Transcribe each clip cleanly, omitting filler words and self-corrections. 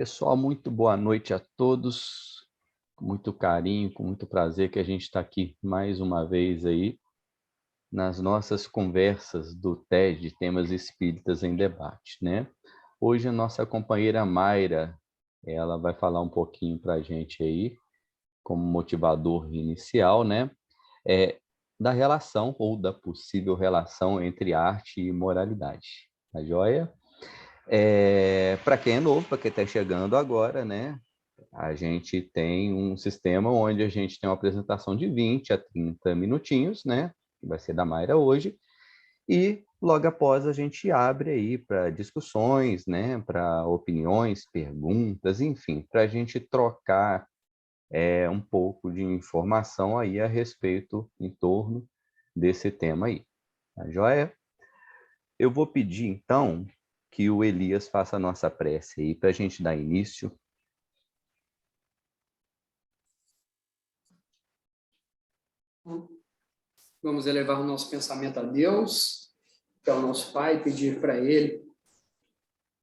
Pessoal, muito boa noite a todos. Com muito carinho, com muito prazer que a gente está aqui mais uma vez aí nas nossas conversas do TED, Temas Espíritas em Debate, né? Hoje a nossa companheira Mayra, ela vai falar um pouquinho para a gente aí, como motivador inicial, né? Da relação ou da possível relação entre arte e moralidade. Tá joia? Para quem é novo, para quem está chegando agora, né? A gente tem um sistema onde a gente tem uma apresentação de 20 a 30 minutinhos, né? Que vai ser da Mayra hoje. E logo após a gente abre aí para discussões, né? Para opiniões, perguntas, enfim, para a gente trocar um pouco de informação aí a respeito em torno desse tema aí. Tá joia? Eu vou pedir, então, que o Elias faça a nossa prece aí para a gente dar início. Vamos elevar o nosso pensamento a Deus, que é o nosso Pai, pedir para Ele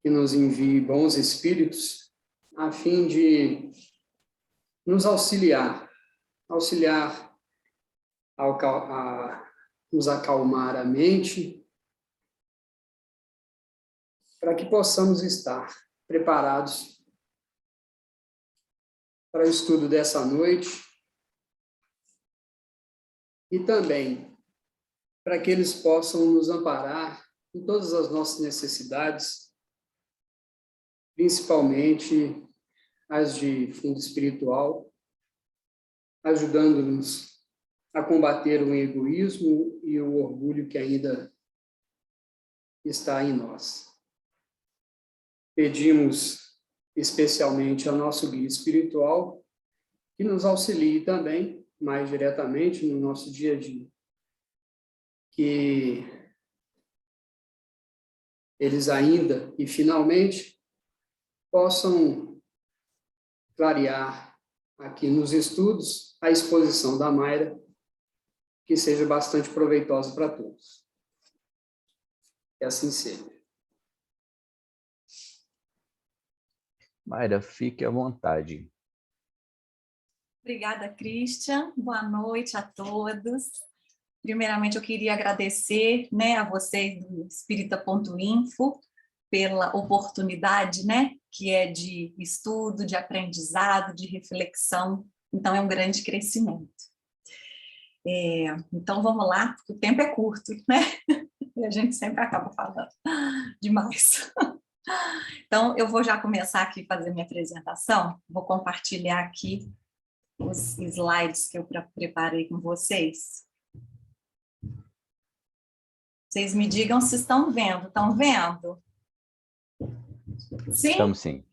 que nos envie bons espíritos, a fim de nos auxiliar a nos acalmar a mente, para que possamos estar preparados para o estudo dessa noite e também para que eles possam nos amparar em todas as nossas necessidades, principalmente as de fundo espiritual, ajudando-nos a combater o egoísmo e o orgulho que ainda está em nós. Pedimos especialmente ao nosso guia espiritual que nos auxilie também, mais diretamente, no nosso dia a dia. Que eles ainda e finalmente possam clarear aqui nos estudos a exposição da Mayra, que seja bastante proveitosa para todos. Que assim seja. Mayra, fique à vontade. Obrigada, Christian. Boa noite a todos. Primeiramente, eu queria agradecer, né, a vocês do Espírita.info pela oportunidade, né, que é de estudo, de aprendizado, de reflexão. Então, é um grande crescimento. Então, vamos lá, porque o tempo é curto, né? E a gente sempre acaba falando demais. Então, eu vou já começar aqui a fazer minha apresentação. Vou compartilhar aqui os slides que eu preparei com vocês. Vocês me digam se estão vendo. Estão vendo? Sim? Estamos sim.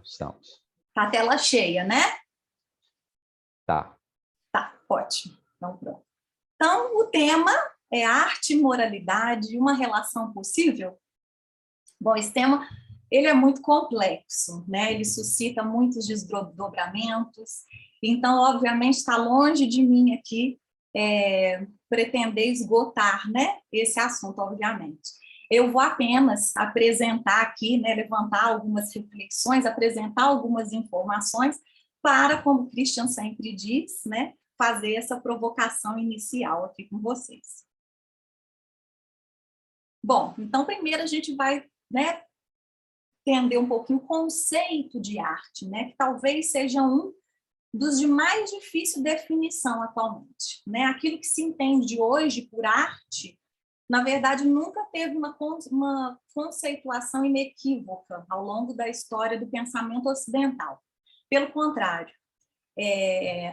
Estamos. Tá a tela cheia, né? Tá. Tá, ótimo. Então, pronto. Então, o tema é arte e moralidade, uma relação possível? Bom, esse tema, ele é muito complexo, né? Ele suscita muitos desdobramentos. Então, obviamente, está longe de mim aqui pretender esgotar, né, esse assunto, obviamente. Eu vou apenas apresentar aqui, né, levantar algumas reflexões, apresentar algumas informações para, como o Christian sempre diz, né, fazer essa provocação inicial aqui com vocês. Bom, então primeiro a gente vai, né, entender um pouquinho o conceito de arte, né, que talvez seja um dos de mais difícil definição atualmente, né? Aquilo que se entende hoje por arte, na verdade, nunca teve uma conceituação inequívoca ao longo da história do pensamento ocidental. Pelo contrário,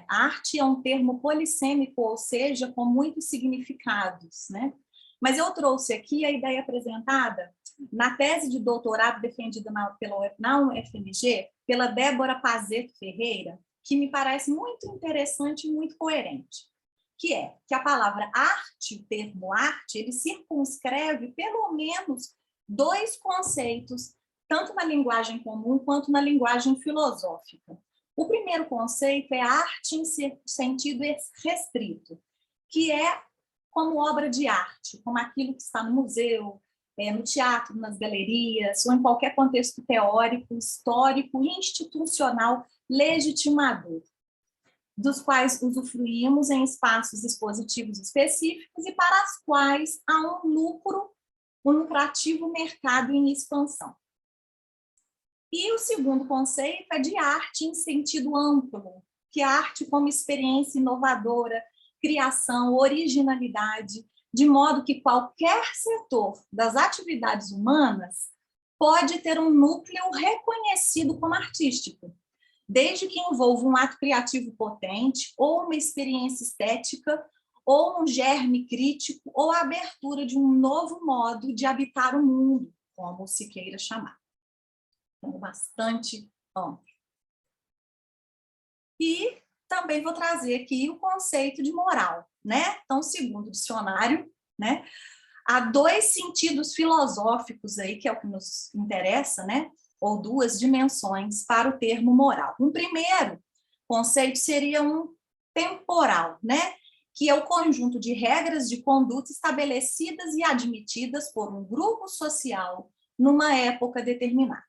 arte é um termo polissêmico, ou seja, com muitos significados, né? Mas eu trouxe aqui a ideia apresentada na tese de doutorado defendida na UFMG, pela Débora Pazeto Ferreira, que me parece muito interessante e muito coerente, que é que a palavra arte, o termo arte, ele circunscreve pelo menos dois conceitos, tanto na linguagem comum quanto na linguagem filosófica. O primeiro conceito é arte em sentido restrito, que é como obra de arte, como aquilo que está no museu, no teatro, nas galerias, ou em qualquer contexto teórico, histórico, institucional, legitimador, dos quais usufruímos em espaços expositivos específicos e para as quais há um lucrativo mercado em expansão. E o segundo conceito é de arte em sentido amplo, que é a arte como experiência inovadora, criação, originalidade, de modo que qualquer setor das atividades humanas pode ter um núcleo reconhecido como artístico, desde que envolva um ato criativo potente, ou uma experiência estética, ou um germe crítico, ou a abertura de um novo modo de habitar o mundo, como se queira chamar. Então, bastante amplo. E também vou trazer aqui o conceito de moral, né? Então, segundo o dicionário, né, há dois sentidos filosóficos aí, que é o que nos interessa, né? Ou duas dimensões para o termo moral. Um primeiro conceito seria um temporal, né? Que é o conjunto de regras de conduta estabelecidas e admitidas por um grupo social numa época determinada.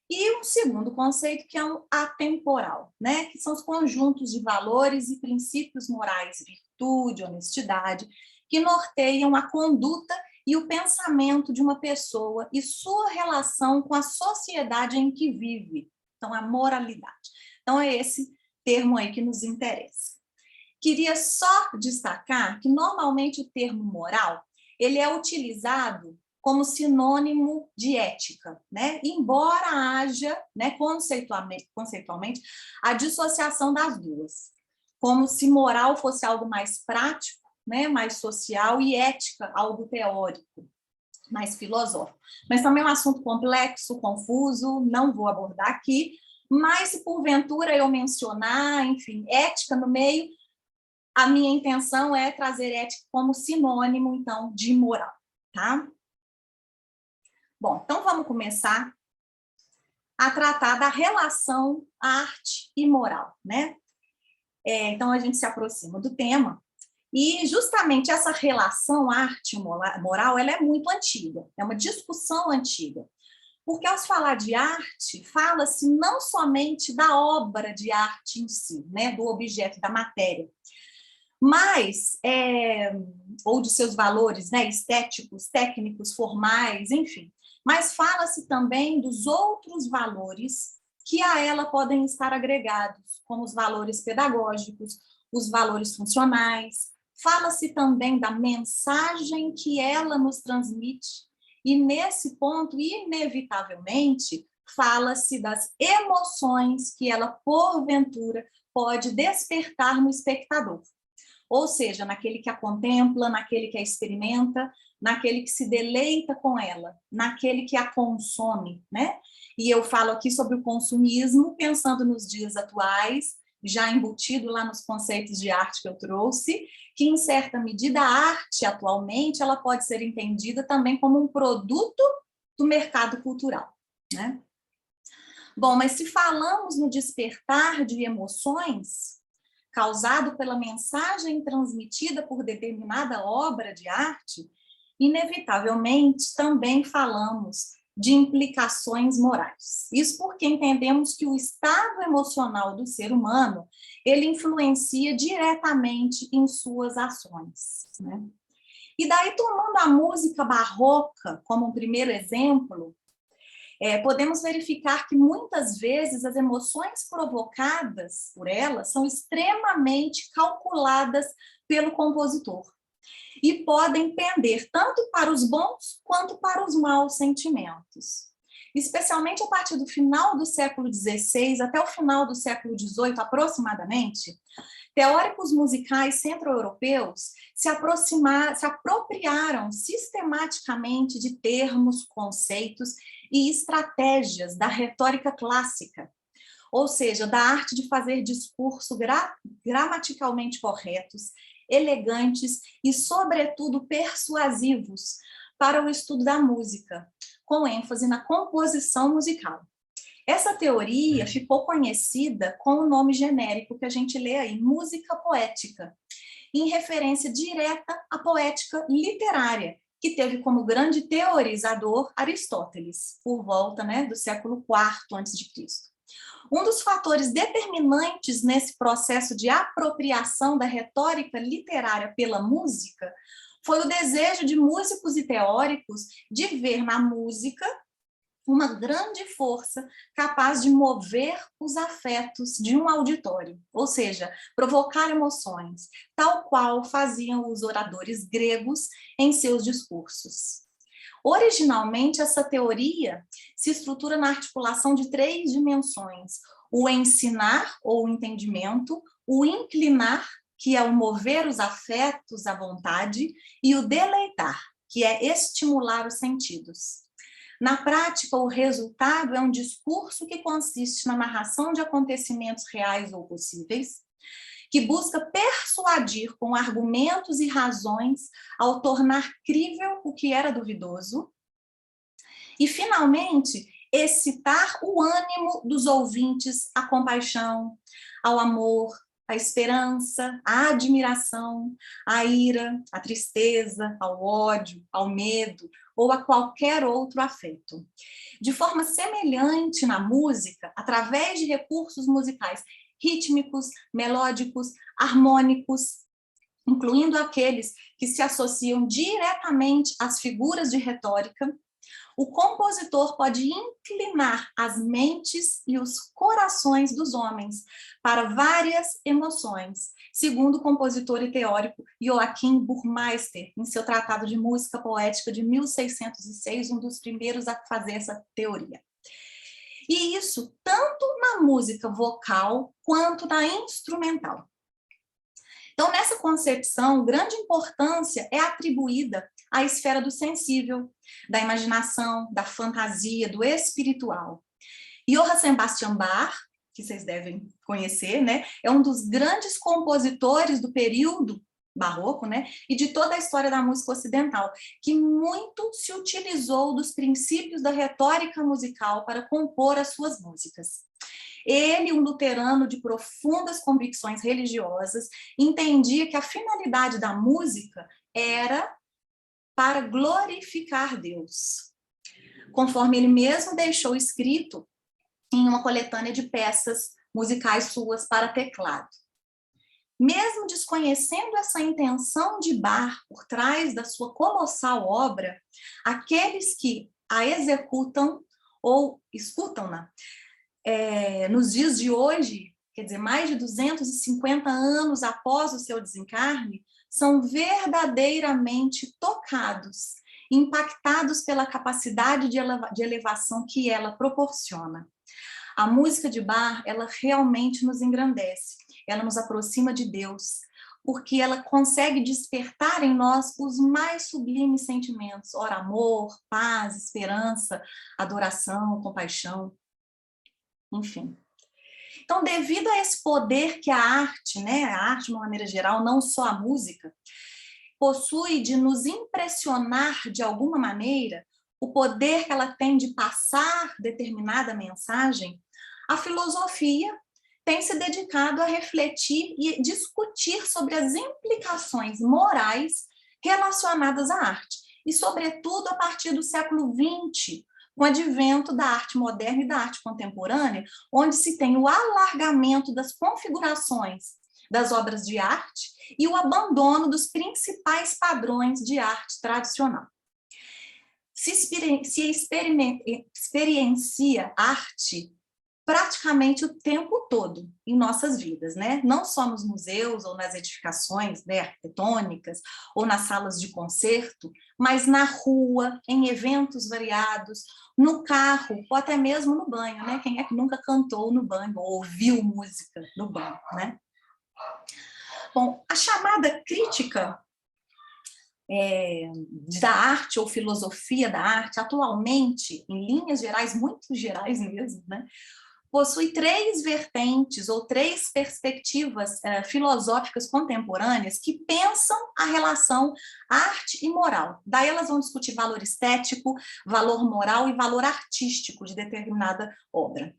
E um segundo conceito, que é o atemporal, né? Que são os conjuntos de valores e princípios morais, virtude, honestidade, que norteiam a conduta e o pensamento de uma pessoa e sua relação com a sociedade em que vive. Então, a moralidade. Então, é esse termo aí que nos interessa. Queria só destacar que, normalmente, o termo moral, ele é utilizado como sinônimo de ética, né? Embora haja, né, conceitualmente, a dissociação das duas, como se moral fosse algo mais prático, né, mais social, e ética algo teórico, mais filosófico. Mas também é um assunto complexo, confuso, não vou abordar aqui, mas se porventura eu mencionar, enfim, ética no meio, a minha intenção é trazer ética como sinônimo, então, de moral, tá? Bom, então vamos começar a tratar da relação arte e moral, né? Então a gente se aproxima do tema, e justamente essa relação arte e moral, ela é muito antiga, é uma discussão antiga, porque ao falar de arte, fala-se não somente da obra de arte em si, né, do objeto, da matéria, mas, ou de seus valores, né, estéticos, técnicos, formais, enfim, mas fala-se também dos outros valores que a ela podem estar agregados, como os valores pedagógicos, os valores funcionais, fala-se também da mensagem que ela nos transmite, e nesse ponto, inevitavelmente, fala-se das emoções que ela, porventura, pode despertar no espectador. Ou seja, naquele que a contempla, naquele que a experimenta, naquele que se deleita com ela, naquele que a consome, né? E eu falo aqui sobre o consumismo, pensando nos dias atuais, já embutido lá nos conceitos de arte que eu trouxe, que em certa medida a arte atualmente ela pode ser entendida também como um produto do mercado cultural, né? Bom, mas se falamos no despertar de emoções causado pela mensagem transmitida por determinada obra de arte, inevitavelmente também falamos de implicações morais. Isso porque entendemos que o estado emocional do ser humano, ele influencia diretamente em suas ações, né? E daí, tomando a música barroca como um primeiro exemplo, podemos verificar que muitas vezes as emoções provocadas por ela são extremamente calculadas pelo compositor e podem pender tanto para os bons quanto para os maus sentimentos. Especialmente a partir do final do século XVI até o final do século XVIII, aproximadamente, teóricos musicais centro-europeus se apropriaram sistematicamente de termos, conceitos e estratégias da retórica clássica, ou seja, da arte de fazer discurso gramaticalmente corretos, elegantes e, sobretudo, persuasivos para o estudo da música, com ênfase na composição musical. Essa teoria ficou conhecida com o nome genérico que a gente lê aí, música poética, em referência direta à poética literária, que teve como grande teorizador Aristóteles, por volta, né, do século IV a.C. Um dos fatores determinantes nesse processo de apropriação da retórica literária pela música foi o desejo de músicos e teóricos de ver na música uma grande força capaz de mover os afetos de um auditório, ou seja, provocar emoções, tal qual faziam os oradores gregos em seus discursos. Originalmente, essa teoria se estrutura na articulação de 3 dimensões: o ensinar, ou o entendimento, o inclinar, que é o mover os afetos à vontade, e o deleitar, que é estimular os sentidos. Na prática, o resultado é um discurso que consiste na narração de acontecimentos reais ou possíveis, que busca persuadir com argumentos e razões ao tornar crível o que era duvidoso, e, finalmente, excitar o ânimo dos ouvintes à compaixão, ao amor, à esperança, à admiração, à ira, à tristeza, ao ódio, ao medo ou a qualquer outro afeto. De forma semelhante na música, através de recursos musicais rítmicos, melódicos, harmônicos, incluindo aqueles que se associam diretamente às figuras de retórica, o compositor pode inclinar as mentes e os corações dos homens para várias emoções, segundo o compositor e teórico Joachim Burmeister, em seu Tratado de Música Poética de 1606, um dos primeiros a fazer essa teoria. E isso tanto na música vocal quanto na instrumental. Então, nessa concepção, grande importância é atribuída à esfera do sensível, da imaginação, da fantasia, do espiritual. Johann Sebastian Bach, que vocês devem conhecer, né, é um dos grandes compositores do período barroco, né, e de toda a história da música ocidental, que muito se utilizou dos princípios da retórica musical para compor as suas músicas. Ele, um luterano de profundas convicções religiosas, entendia que a finalidade da música era para glorificar Deus, conforme ele mesmo deixou escrito em uma coletânea de peças musicais suas para teclado. Mesmo desconhecendo essa intenção de Bach por trás da sua colossal obra, aqueles que a executam ou escutam-na, nos dias de hoje, quer dizer, mais de 250 anos após o seu desencarne, são verdadeiramente tocados, impactados pela capacidade de elevação que ela proporciona. A música de Bach, ela realmente nos engrandece, ela nos aproxima de Deus, porque ela consegue despertar em nós os mais sublimes sentimentos, ora, amor, paz, esperança, adoração, compaixão, enfim. Então, devido a esse poder que a arte, né, a arte de uma maneira geral, não só a música, possui de nos impressionar de alguma maneira, o poder que ela tem de passar determinada mensagem, a filosofia tem se dedicado a refletir e discutir sobre as implicações morais relacionadas à arte, e sobretudo a partir do século XX, com o advento da arte moderna e da arte contemporânea, onde se tem o alargamento das configurações das obras de arte e o abandono dos principais padrões de arte tradicional. Se experiencia arte praticamente o tempo todo em nossas vidas, né? Não só nos museus ou nas edificações, né, arquitetônicas ou nas salas de concerto, mas na rua, em eventos variados, no carro ou até mesmo no banho, né? Quem é que nunca cantou no banho ou ouviu música no banho, né? Bom, a chamada crítica da arte ou filosofia da arte, atualmente, em linhas gerais, muito gerais mesmo, né, possui 3 vertentes ou 3 perspectivas filosóficas contemporâneas que pensam a relação arte e moral. Daí elas vão discutir valor estético, valor moral e valor artístico de determinada obra.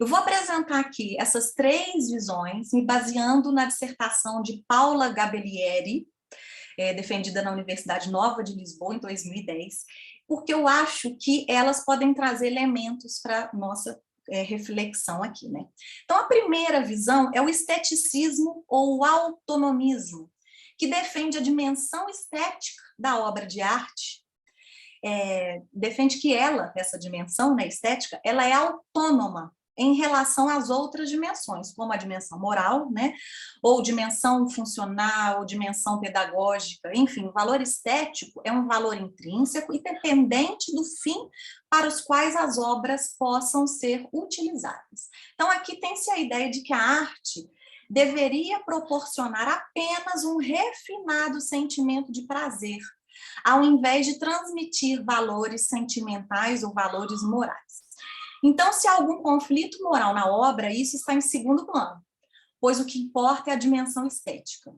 Eu vou apresentar aqui essas 3 visões, me baseando na dissertação de Paula Gabellieri, defendida na Universidade Nova de Lisboa, em 2010, porque eu acho que elas podem trazer elementos para nossa reflexão aqui, né? Então, a primeira visão é o esteticismo ou o autonomismo, que defende a dimensão estética da obra de arte, defende que essa dimensão, né, estética, ela é autônoma em relação às outras dimensões, como a dimensão moral, né, ou dimensão funcional, dimensão pedagógica, enfim, o valor estético é um valor intrínseco e dependente do fim para os quais as obras possam ser utilizadas. Então, aqui tem-se a ideia de que a arte deveria proporcionar apenas um refinado sentimento de prazer, ao invés de transmitir valores sentimentais ou valores morais. Então, se há algum conflito moral na obra, isso está em segundo plano, pois o que importa é a dimensão estética.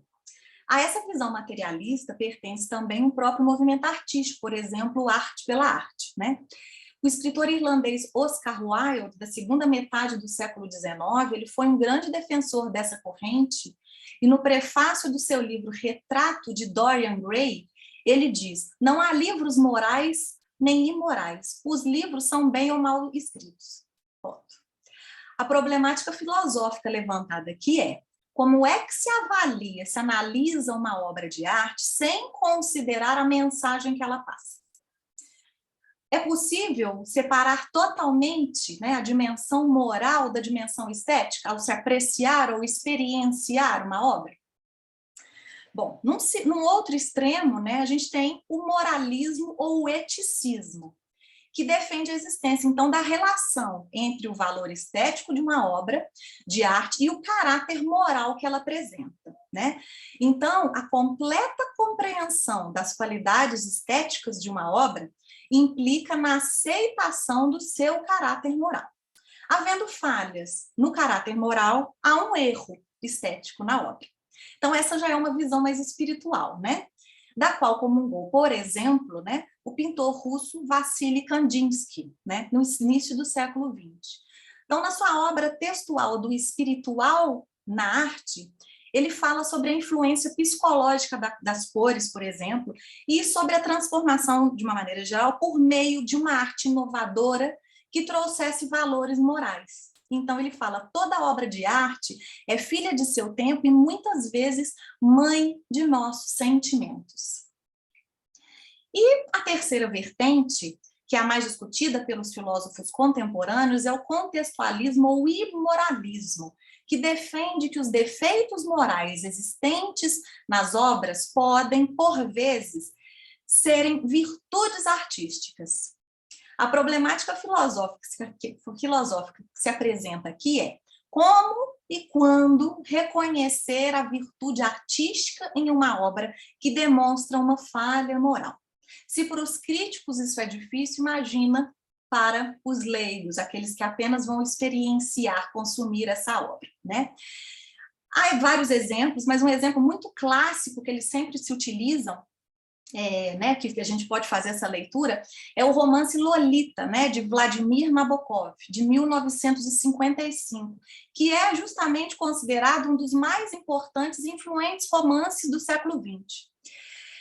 A essa visão materialista pertence também o próprio movimento artístico, por exemplo, arte pela arte, né? O escritor irlandês Oscar Wilde, da segunda metade do século XIX, ele foi um grande defensor dessa corrente, e no prefácio do seu livro Retrato de Dorian Gray, ele diz: não há livros morais nem imorais. Os livros são bem ou mal escritos. Ponto. A problemática filosófica levantada aqui é: como é que se avalia, se analisa uma obra de arte sem considerar a mensagem que ela passa? É possível separar totalmente, né, a dimensão moral da dimensão estética ao se apreciar ou experienciar uma obra? Bom, num outro extremo, né, a gente tem o moralismo ou o eticismo, que defende a existência, então, da relação entre o valor estético de uma obra de arte e o caráter moral que ela apresenta, né? Então, a completa compreensão das qualidades estéticas de uma obra implica na aceitação do seu caráter moral. Havendo falhas no caráter moral, há um erro estético na obra. Então, essa já é uma visão mais espiritual, né? Da qual comungou, por exemplo, né, o pintor russo Vassily Kandinsky, né, no início do século XX. Então, na sua obra textual do espiritual na arte, ele fala sobre a influência psicológica das cores, por exemplo, e sobre a transformação, de uma maneira geral, por meio de uma arte inovadora que trouxesse valores morais. Então, ele fala: toda obra de arte é filha de seu tempo e, muitas vezes, mãe de nossos sentimentos. E a terceira vertente, que é a mais discutida pelos filósofos contemporâneos, é o contextualismo ou imoralismo, que defende que os defeitos morais existentes nas obras podem, por vezes, serem virtudes artísticas. A problemática filosófica que se apresenta aqui é: como e quando reconhecer a virtude artística em uma obra que demonstra uma falha moral? Se para os críticos isso é difícil, imagina para os leigos, aqueles que apenas vão experienciar, consumir essa obra, né? Há vários exemplos, mas um exemplo muito clássico que eles sempre se utilizam, né, que a gente pode fazer essa leitura, é o romance Lolita, né, de Vladimir Nabokov, de 1955, que é justamente considerado um dos mais importantes e influentes romances do século XX.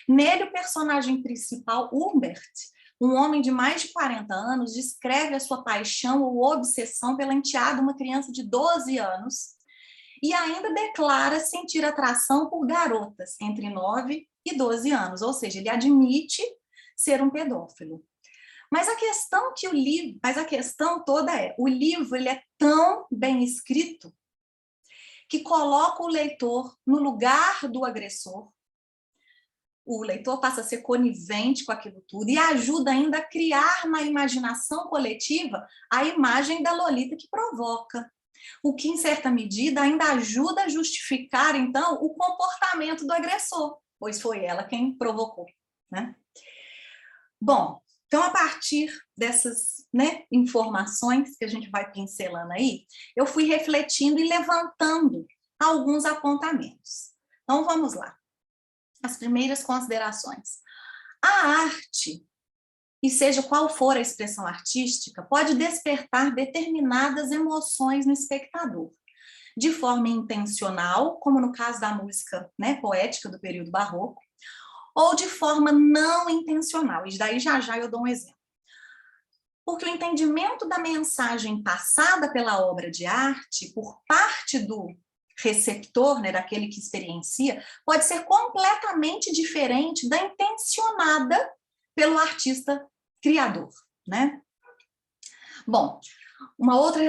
Nele, o personagem principal, Humbert, um homem de mais de 40 anos, descreve a sua paixão ou obsessão pela enteada, uma criança de 12 anos, e ainda declara sentir atração por garotas entre 9 e 12 anos, ou seja, ele admite ser um pedófilo. Mas a questão toda é: o livro ele é tão bem escrito que coloca o leitor no lugar do agressor. O leitor passa a ser conivente com aquilo tudo e ajuda ainda a criar na imaginação coletiva a imagem da Lolita que provoca, o que, em certa medida, ainda ajuda a justificar, então, o comportamento do agressor, pois foi ela quem provocou, né? Bom, então, a partir dessas, né, informações que a gente vai pincelando aí, eu fui refletindo e levantando alguns apontamentos. Então, vamos lá. As primeiras considerações. A arte, e seja qual for a expressão artística, pode despertar determinadas emoções no espectador, de forma intencional, como no caso da música, né, poética do período barroco, ou de forma não intencional. E daí já eu dou um exemplo. Porque o entendimento da mensagem passada pela obra de arte, por parte do receptor, né, daquele que experiencia, pode ser completamente diferente da intencionada pelo artista criador, né? Bom, uma outra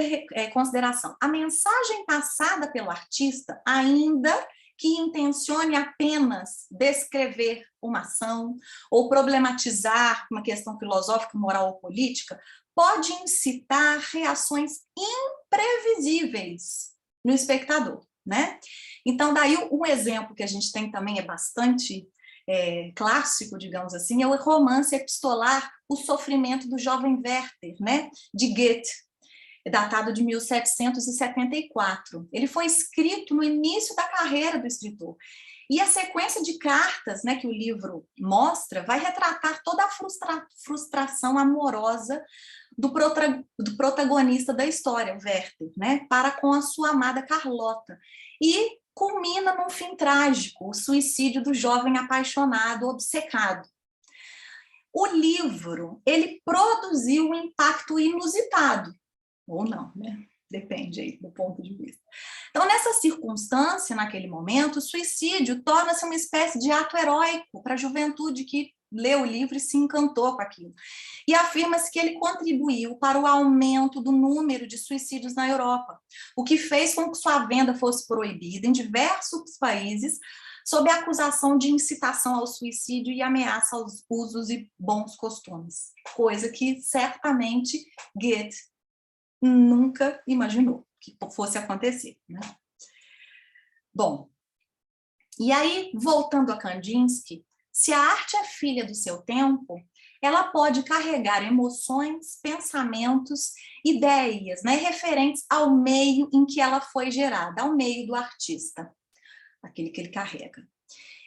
consideração. A mensagem passada pelo artista, ainda que intencione apenas descrever uma ação ou problematizar uma questão filosófica, moral ou política, pode incitar reações imprevisíveis no espectador, né? Então, daí um exemplo que a gente tem também é bastante clássico, digamos assim, é o romance epistolar O Sofrimento do Jovem Werther, né? De Goethe, datado de 1774. Ele foi escrito no início da carreira do escritor. E a sequência de cartas, né, que o livro mostra vai retratar toda a frustração amorosa do protagonista da história, o Werther, né, para com a sua amada Carlota. E culmina num fim trágico, o suicídio do jovem apaixonado, obcecado. O livro, ele produziu um impacto inusitado, ou não, né? Depende aí do ponto de vista. Então, nessa circunstância, naquele momento, o suicídio torna-se uma espécie de ato heróico para a juventude que leu o livro e se encantou com aquilo. E afirma-se que ele contribuiu para o aumento do número de suicídios na Europa, o que fez com que sua venda fosse proibida em diversos países, sob a acusação de incitação ao suicídio e ameaça aos usos e bons costumes, coisa que certamente Goethe nunca imaginou que fosse acontecer, né? Bom, e aí, voltando a Kandinsky, se a arte é filha do seu tempo, ela pode carregar emoções, pensamentos, ideias, né, referentes ao meio em que ela foi gerada, ao meio do artista, aquele que ele carrega.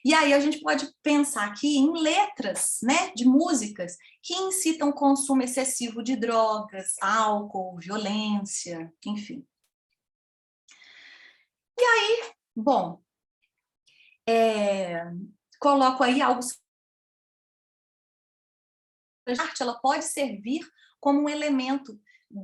E aí a gente pode pensar aqui em letras, né, de músicas que incitam o consumo excessivo de drogas, álcool, violência, enfim. E aí, bom, coloco aí algo. A arte, ela pode servir como um elemento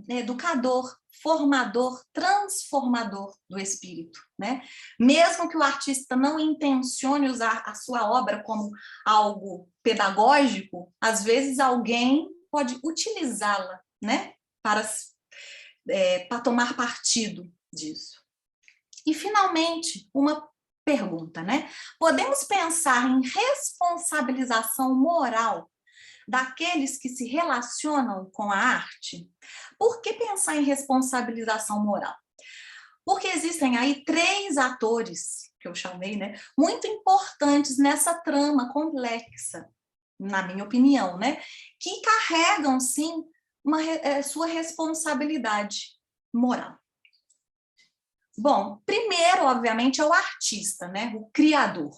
educador, formador, transformador do espírito, né? Mesmo que o artista não intencione usar a sua obra como algo pedagógico, às vezes alguém pode utilizá-la, né? Para tomar partido disso. E, finalmente, uma pergunta, né? Podemos pensar em responsabilização moral daqueles que se relacionam com a arte? Por que pensar em responsabilização moral? Porque existem aí 3 atores, que eu chamei, né, muito importantes nessa trama complexa, na minha opinião, né, que carregam, sim, sua responsabilidade moral. Bom, primeiro, obviamente, é o artista, né, o criador.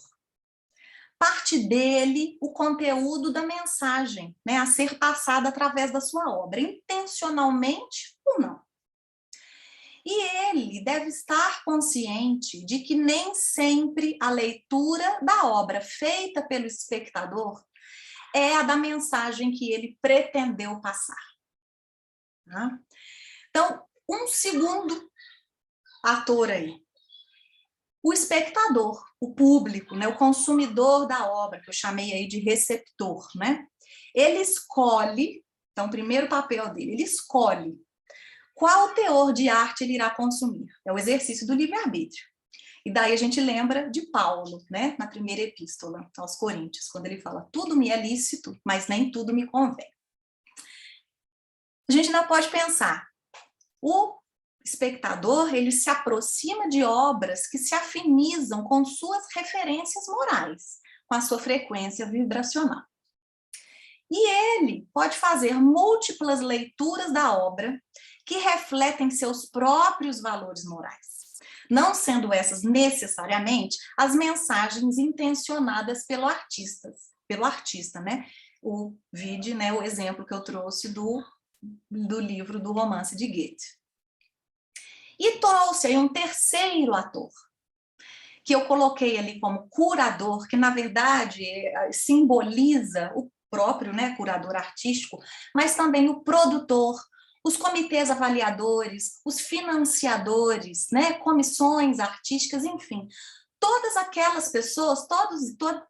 Parte dele o conteúdo da mensagem, né, a ser passada através da sua obra, intencionalmente ou não. E ele deve estar consciente de que nem sempre a leitura da obra feita pelo espectador é a da mensagem que ele pretendeu passar. Tá? Então, um segundo ator aí. O espectador, o público, né, o consumidor da obra, que eu chamei aí de receptor, né? Ele escolhe, então, o primeiro papel dele, ele escolhe qual teor de arte ele irá consumir. É o exercício do livre-arbítrio. E daí a gente lembra de Paulo, né, na primeira epístola aos Coríntios, quando ele fala, tudo me é lícito, mas nem tudo me convém. A gente não pode pensar, o espectador, ele se aproxima de obras que se afinizam com suas referências morais, com a sua frequência vibracional. E ele pode fazer múltiplas leituras da obra que refletem seus próprios valores morais, não sendo essas necessariamente as mensagens intencionadas pelo artista, né? O vídeo, né, o exemplo que eu trouxe do livro do romance de Goethe. E trouxe aí um terceiro ator, que eu coloquei ali como curador, que na verdade simboliza o próprio, né, curador artístico, mas também o produtor, os comitês avaliadores, os financiadores, né, comissões artísticas, enfim, todas aquelas pessoas,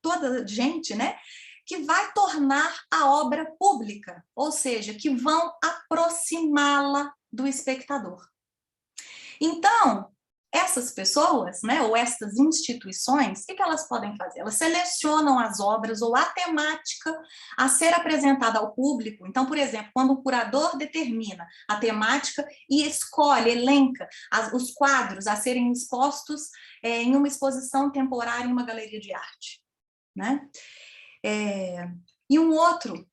toda gente, né, que vai tornar a obra pública, ou seja, que vão aproximá-la do espectador. Então, essas pessoas, né, ou essas instituições, o que elas podem fazer? Elas selecionam as obras ou a temática a ser apresentada ao público. Então, por exemplo, quando um curador determina a temática e escolhe, elenca os quadros a serem expostos em uma exposição temporária em uma galeria de arte, né? E um outro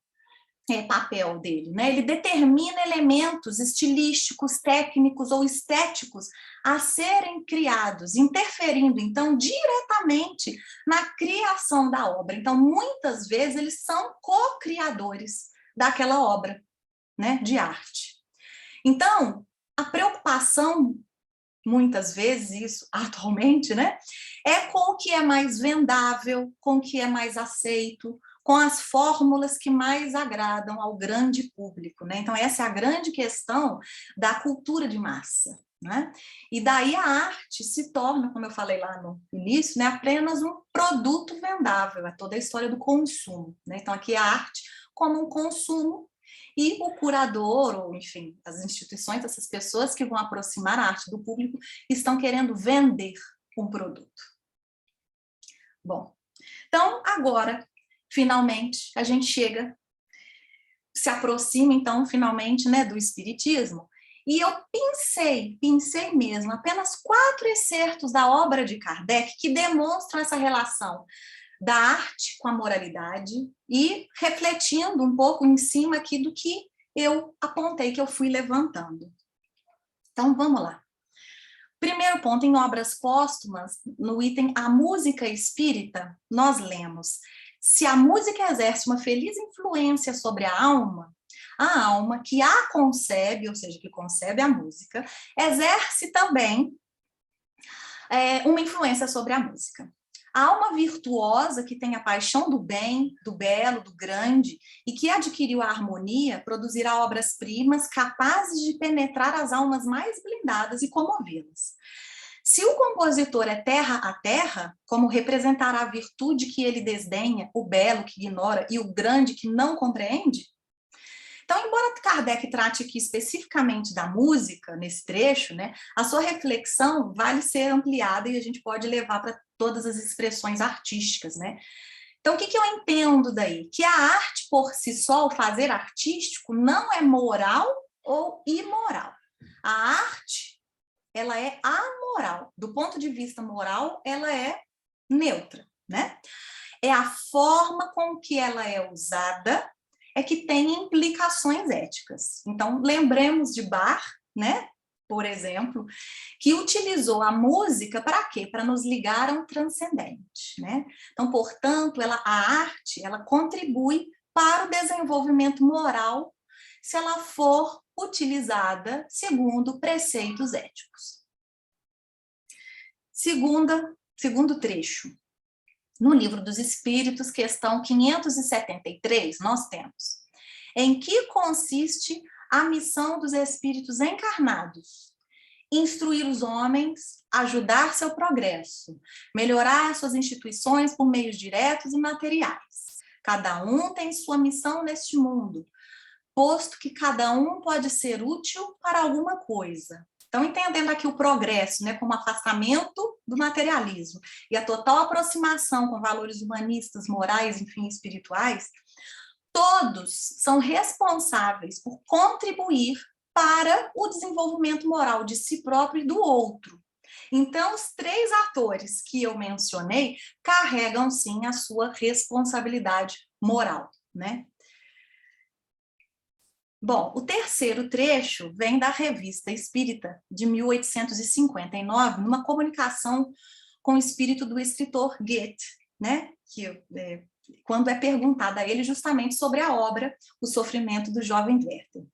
papel dele, né? Ele determina elementos estilísticos, técnicos ou estéticos a serem criados, interferindo, então, diretamente na criação da obra. Então, muitas vezes, eles são co-criadores daquela obra, né, de arte. Então, a preocupação, muitas vezes, isso atualmente, né, é com o que é mais vendável, com o que é mais aceito, com as fórmulas que mais agradam ao grande público, né? Então, essa é a grande questão da cultura de massa, né? E daí a arte se torna, como eu falei lá no início, né, apenas um produto vendável, é toda a história do consumo, né? Então, aqui a arte como um consumo e o curador, ou enfim, as instituições, essas pessoas que vão aproximar a arte do público, estão querendo vender um produto. Bom, então, agora, finalmente, a gente se aproxima, então, finalmente, né, do espiritismo, e eu pensei mesmo, apenas 4 excertos da obra de Kardec que demonstram essa relação da arte com a moralidade e refletindo um pouco em cima aqui do que eu apontei, que eu fui levantando. Então, vamos lá. Primeiro ponto, em obras póstumas, no item A Música Espírita, nós lemos: se a música exerce uma feliz influência sobre a alma que a concebe, ou seja, que concebe a música, exerce também uma influência sobre a música. A alma virtuosa que tem a paixão do bem, do belo, do grande, e que adquiriu a harmonia, produzirá obras-primas capazes de penetrar as almas mais blindadas e comovê-las. Se o compositor é terra a terra, como representará a virtude que ele desdenha, o belo que ignora e o grande que não compreende? Então, embora Kardec trate aqui especificamente da música, nesse trecho, né, a sua reflexão vale ser ampliada e a gente pode levar para todas as expressões artísticas, né? Então, o que eu entendo daí? Que a arte por si só, o fazer artístico, não é moral ou imoral. A arte, ela é amoral. Do ponto de vista moral, ela é neutra, né? É a forma com que ela é usada que tem implicações éticas. Então, lembremos de Bach, né, por exemplo, que utilizou a música para quê? Para nos ligar a um transcendente, né? Então, portanto, a arte, ela contribui para o desenvolvimento moral se ela for utilizada segundo preceitos éticos. Segundo trecho. No Livro dos Espíritos, questão 573, nós temos: em que consiste a missão dos espíritos encarnados? Instruir os homens, ajudar seu progresso, melhorar suas instituições por meios diretos e materiais. Cada um tem sua missão neste mundo, posto que cada um pode ser útil para alguma coisa. Então, entendendo aqui o progresso, né, como afastamento do materialismo e a total aproximação com valores humanistas, morais, enfim, espirituais, todos são responsáveis por contribuir para o desenvolvimento moral de si próprio e do outro. Então, os 3 atores que eu mencionei carregam, sim, a sua responsabilidade moral, né? Bom, o terceiro trecho vem da Revista Espírita, de 1859, numa comunicação com o espírito do escritor Goethe, né? Quando é perguntado a ele justamente sobre a obra O Sofrimento do Jovem Werther.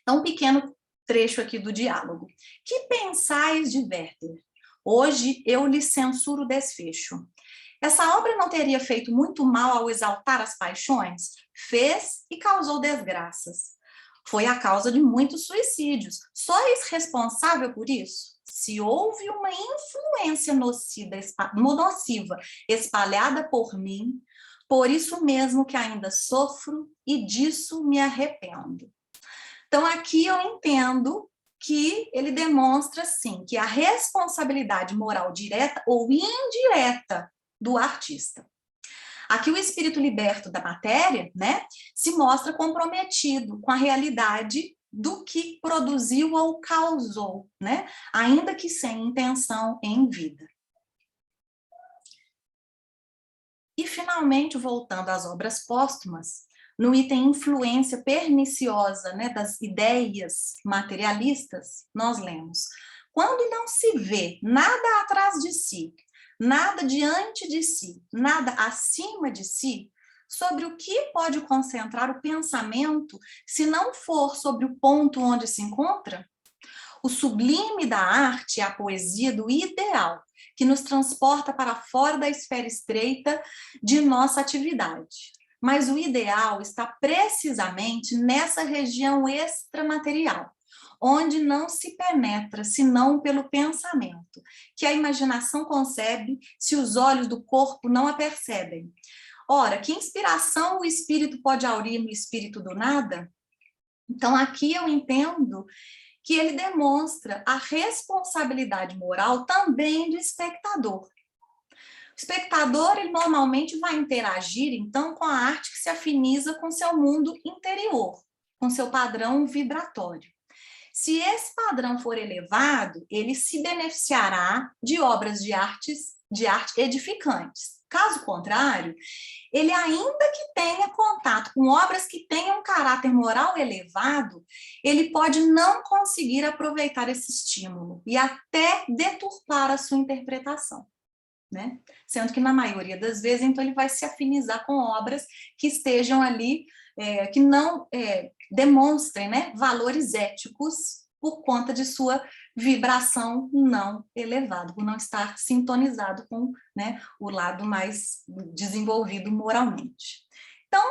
Então, um pequeno trecho aqui do diálogo. Que pensais de Werther? Hoje eu lhe censuro o desfecho. Essa obra não teria feito muito mal ao exaltar as paixões? Fez e causou desgraças. Foi a causa de muitos suicídios. Sois responsável por isso? Se houve uma influência nociva espalhada por mim, por isso mesmo que ainda sofro e disso me arrependo. Então, aqui eu entendo que ele demonstra, sim, que a responsabilidade moral direta ou indireta do artista. Aqui o espírito liberto da matéria, né, se mostra comprometido com a realidade do que produziu ou causou, né, ainda que sem intenção em vida. E, finalmente, voltando às obras póstumas, no item influência perniciosa, né, das ideias materialistas, nós lemos: quando não se vê nada atrás de si, nada diante de si, nada acima de si, sobre o que pode concentrar o pensamento, se não for sobre o ponto onde se encontra? O sublime da arte é a poesia do ideal, que nos transporta para fora da esfera estreita de nossa atividade. Mas o ideal está precisamente nessa região extramaterial, onde não se penetra senão pelo pensamento, que a imaginação concebe se os olhos do corpo não a percebem. Ora, que inspiração o espírito pode aurir no espírito do nada? Então, aqui eu entendo que ele demonstra a responsabilidade moral também do espectador. O espectador, ele normalmente vai interagir, então, com a arte que se afiniza com seu mundo interior, com seu padrão vibratório. Se esse padrão for elevado, ele se beneficiará de obras de arte edificantes. Caso contrário, ele, ainda que tenha contato com obras que tenham um caráter moral elevado, ele pode não conseguir aproveitar esse estímulo e até deturpar a sua interpretação, né? Sendo que, na maioria das vezes, então, ele vai se afinizar com obras que estejam ali, que não demonstrem, né, valores éticos por conta de sua vibração não elevada, por não estar sintonizado com, né, o lado mais desenvolvido moralmente. Então,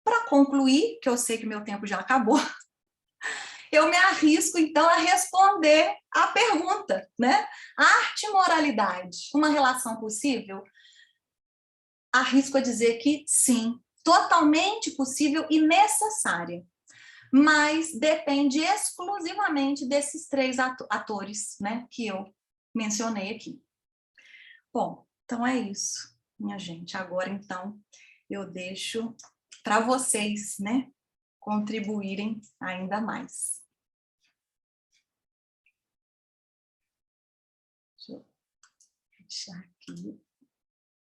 para concluir, que eu sei que meu tempo já acabou, eu me arrisco, então, a responder a pergunta, né? Arte e moralidade, uma relação possível? Arrisco a dizer que sim, totalmente possível e necessária, mas depende exclusivamente desses três atores, né, que eu mencionei aqui. Bom, então é isso, minha gente. Agora, então, eu deixo para vocês, né, contribuírem ainda mais. Deixa eu deixar aqui.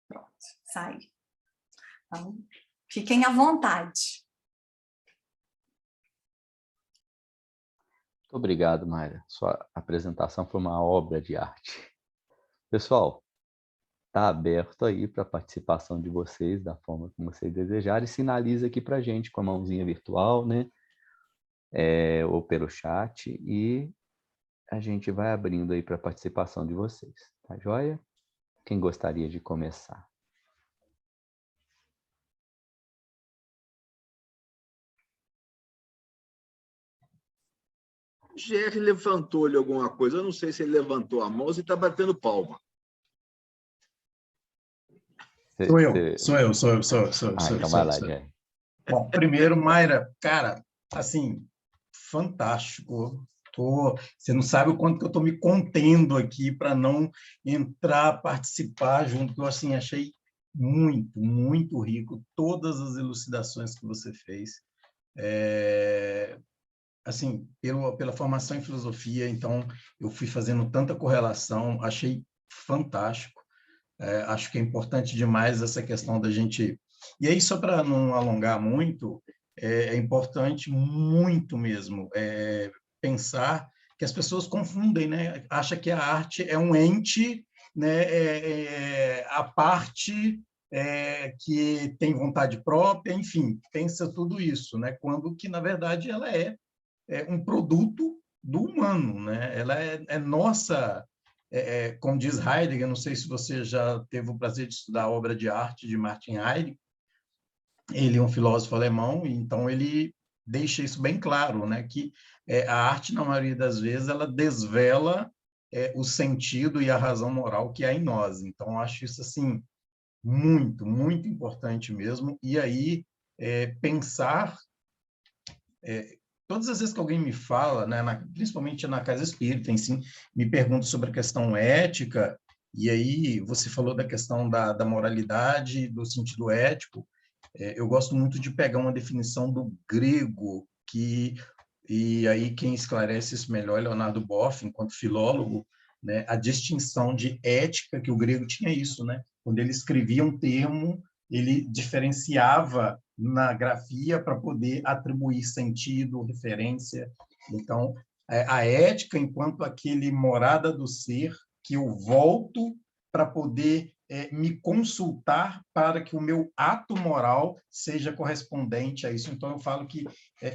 Pronto, sai. Então, fiquem à vontade. Muito obrigado, Mayra. Sua apresentação foi uma obra de arte. Pessoal, está aberto aí para a participação de vocês, da forma como vocês desejarem. Sinaliza aqui para a gente com a mãozinha virtual, né? Ou pelo chat, e a gente vai abrindo aí para a participação de vocês. Tá joia? Quem gostaria de começar? O GR levantou-lhe alguma coisa, eu não sei se ele levantou a mão ou se está batendo palma. Sou eu. Então vai lá, GR. Bom, primeiro, Mayra, cara, assim, fantástico. Você não sabe o quanto que eu estou me contendo aqui para não entrar, participar junto, que eu assim, achei muito, muito rico todas as elucidações que você fez. Assim, pela formação em filosofia, então eu fui fazendo tanta correlação, achei fantástico. Acho que é importante demais essa questão da gente... E aí, só para não alongar muito, é importante muito mesmo pensar que as pessoas confundem, né? Acha que a arte é um ente, né? A parte que tem vontade própria, enfim, pensa tudo isso, né? Quando que, na verdade, ela é um produto do humano, né? Ela é nossa... como diz Heidegger, não sei se você já teve o prazer de estudar a obra de arte de Martin Heidegger, ele é um filósofo alemão, então ele deixa isso bem claro, né? Que a arte, na maioria das vezes, ela desvela o sentido e a razão moral que há em nós. Então, eu acho isso assim muito, muito importante mesmo. E aí, pensar todas as vezes que alguém me fala, né, principalmente na casa espírita, assim, me pergunta sobre a questão ética, e aí você falou da questão da moralidade, do sentido ético. Eu gosto muito de pegar uma definição do grego, e aí quem esclarece isso melhor é Leonardo Boff, enquanto filólogo, né, a distinção de ética, que o grego tinha isso, né? Quando ele escrevia um termo, ele diferenciava na grafia para poder atribuir sentido, referência. Então, a ética enquanto aquele morada do ser que eu volto para poder me consultar para que o meu ato moral seja correspondente a isso. Então, eu falo que,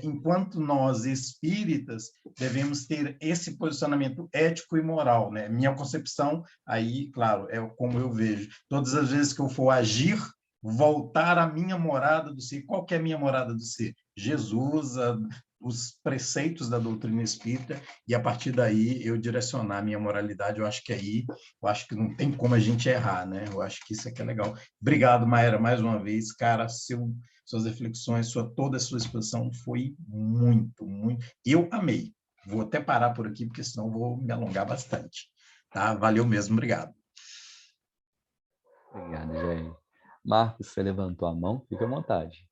enquanto nós, espíritas, devemos ter esse posicionamento ético e moral, né? Minha concepção, aí, claro, é como eu vejo. Todas as vezes que eu for agir, voltar à minha morada do ser. Qual que é a minha morada do ser? Jesus, os preceitos da doutrina espírita, e a partir daí eu direcionar a minha moralidade. Eu acho que aí, eu acho que não tem como a gente errar, né? Eu acho que isso aqui é legal. Obrigado, Maera, mais uma vez. Cara, suas reflexões, toda a sua exposição foi muito, muito... Eu amei. Vou até parar por aqui, porque senão vou me alongar bastante. Tá? Valeu mesmo, obrigado. Obrigado, Jair. Marcos, você levantou a mão, fica à vontade.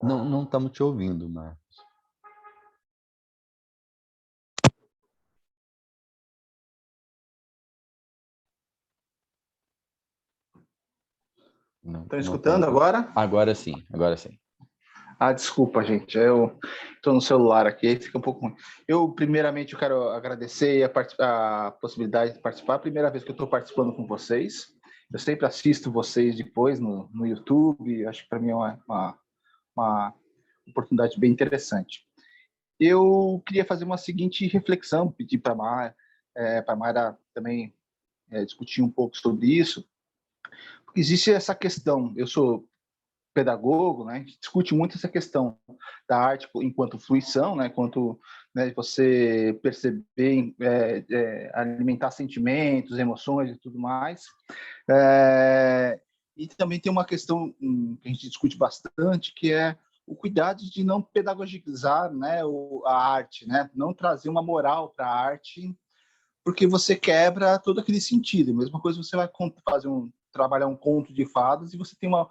Não estamos te ouvindo, Marcos. Estão escutando agora? Agora sim, agora sim. Desculpa, gente. Eu estou no celular aqui, aí fica um pouco ruim. Primeiramente, eu quero agradecer a possibilidade de participar. A primeira vez que eu estou participando com vocês. Eu sempre assisto vocês depois no YouTube. Acho que para mim é uma oportunidade bem interessante. Eu queria fazer uma seguinte reflexão, pedir para a Mayra também discutir um pouco sobre isso. Porque existe essa questão, eu sou pedagogo, né? A gente discute muito essa questão da arte enquanto fruição, né? Enquanto, né, você perceber, alimentar sentimentos, emoções e tudo mais. E também tem uma questão que a gente discute bastante, que é o cuidado de não pedagogizar, né, a arte, né? Não trazer uma moral para a arte, porque você quebra todo aquele sentido. A mesma coisa, você vai trabalhar um conto de fadas e você tem a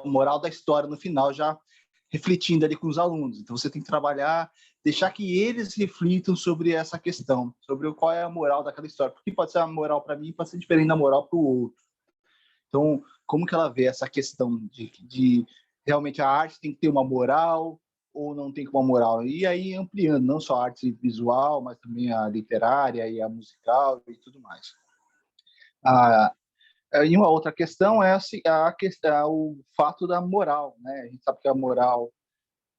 moral da história no final já refletindo ali com os alunos. Então você tem que trabalhar, deixar que eles reflitam sobre essa questão, sobre qual é a moral daquela história, porque pode ser a moral para mim, pode ser diferente da moral para o outro. Então, como que ela vê essa questão de realmente a arte tem que ter uma moral ou não tem uma moral? E aí ampliando, não só a arte visual, mas também a literária e a musical e tudo mais. E uma outra questão é o fato da moral, né? A gente sabe que a moral,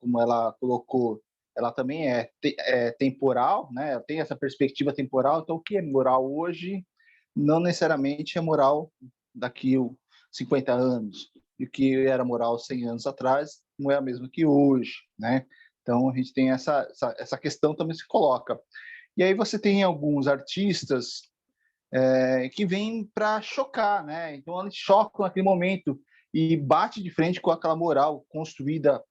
como ela colocou, ela também é temporal, né? Tem essa perspectiva temporal. Então, o que é moral hoje não necessariamente é moral daqui a 50 anos. E o que era moral 100 anos atrás não é a mesma que hoje, né? Então, a gente tem essa questão também se coloca. E aí você tem alguns artistas que vêm para chocar, né? Então, eles chocam naquele momento e bate de frente com aquela moral construída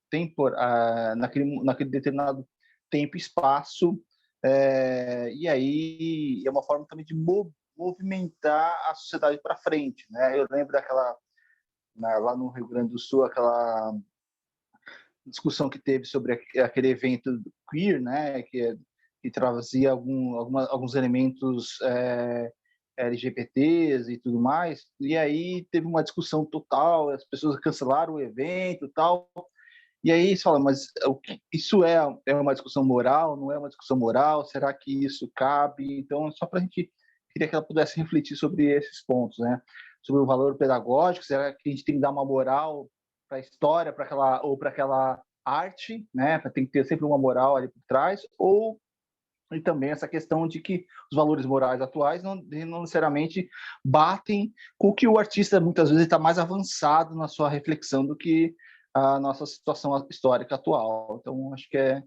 naquele determinado tempo e espaço. E aí é uma forma também de movimentar a sociedade para frente, né? Eu lembro lá no Rio Grande do Sul, aquela discussão que teve sobre aquele evento queer, né? Que trazia alguns elementos LGBTs e tudo mais. E aí teve uma discussão total, as pessoas cancelaram o evento e tal. E aí você fala, mas isso é uma discussão moral? Não é uma discussão moral? Será que isso cabe? Então, só para a gente, queria que ela pudesse refletir sobre esses pontos, né? Sobre o valor pedagógico, será que a gente tem que dar uma moral para a história, para aquela arte, né? Tem que ter sempre uma moral ali por trás, e também essa questão de que os valores morais atuais não necessariamente batem com o que o artista muitas vezes está mais avançado na sua reflexão do que a nossa situação histórica atual. Então, acho que é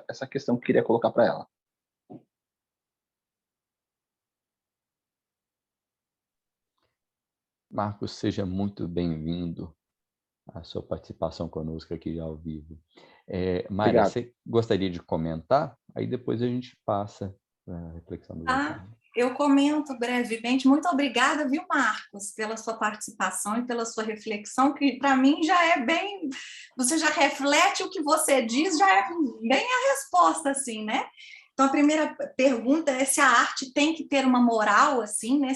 essa questão que eu queria colocar para ela. Marcos, seja muito bem-vindo à sua participação conosco aqui ao vivo. Mayra, Obrigado. você gostaria de comentar? Aí depois a gente passa para a reflexão do Eu comento brevemente. Muito obrigada, viu, Marcos, pela sua participação e pela sua reflexão, que para mim já é bem... Você já reflete o que você diz, já é bem a resposta, assim, né? Então, a primeira pergunta é se a arte tem que ter uma moral, assim, né?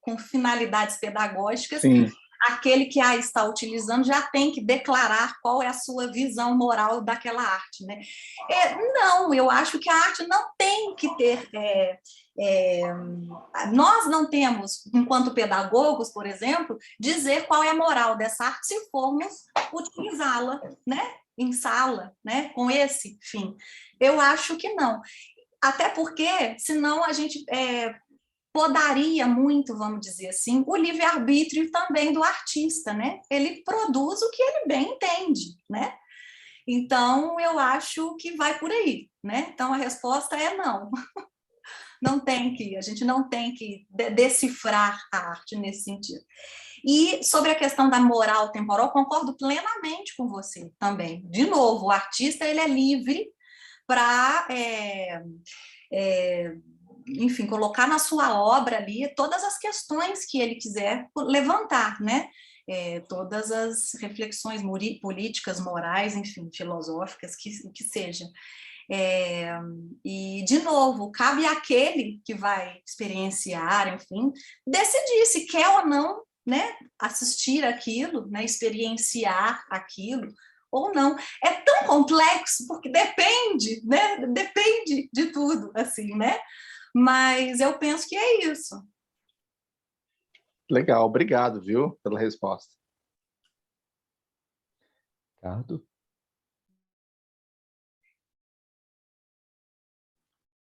Com finalidades pedagógicas. Sim. Aquele que a está utilizando já tem que declarar qual é a sua visão moral daquela arte, né? Não, eu acho que a arte não tem que ter... nós não temos, enquanto pedagogos, por exemplo, dizer qual é a moral dessa arte se formos utilizá-la, né? Em sala, né? Com esse fim. Eu acho que não. Até porque, senão a gente... podaria muito, vamos dizer assim, o livre-arbítrio também do artista, né? Ele produz o que ele bem entende, né? Então, eu acho que vai por aí, né? Então, a resposta é não. A gente não tem que decifrar a arte nesse sentido. E sobre a questão da moral temporal, concordo plenamente com você também. De novo, o artista ele é livre para... enfim, colocar na sua obra ali todas as questões que ele quiser levantar, né? Todas as reflexões políticas, morais, enfim, filosóficas, que seja. E, de novo, cabe àquele que vai experienciar, enfim, decidir se quer ou não, né, assistir aquilo, né, experienciar aquilo, ou não. É tão complexo, porque depende, né? Depende de tudo, assim, né? Mas eu penso que é isso. Legal, obrigado, viu, pela resposta. Ricardo?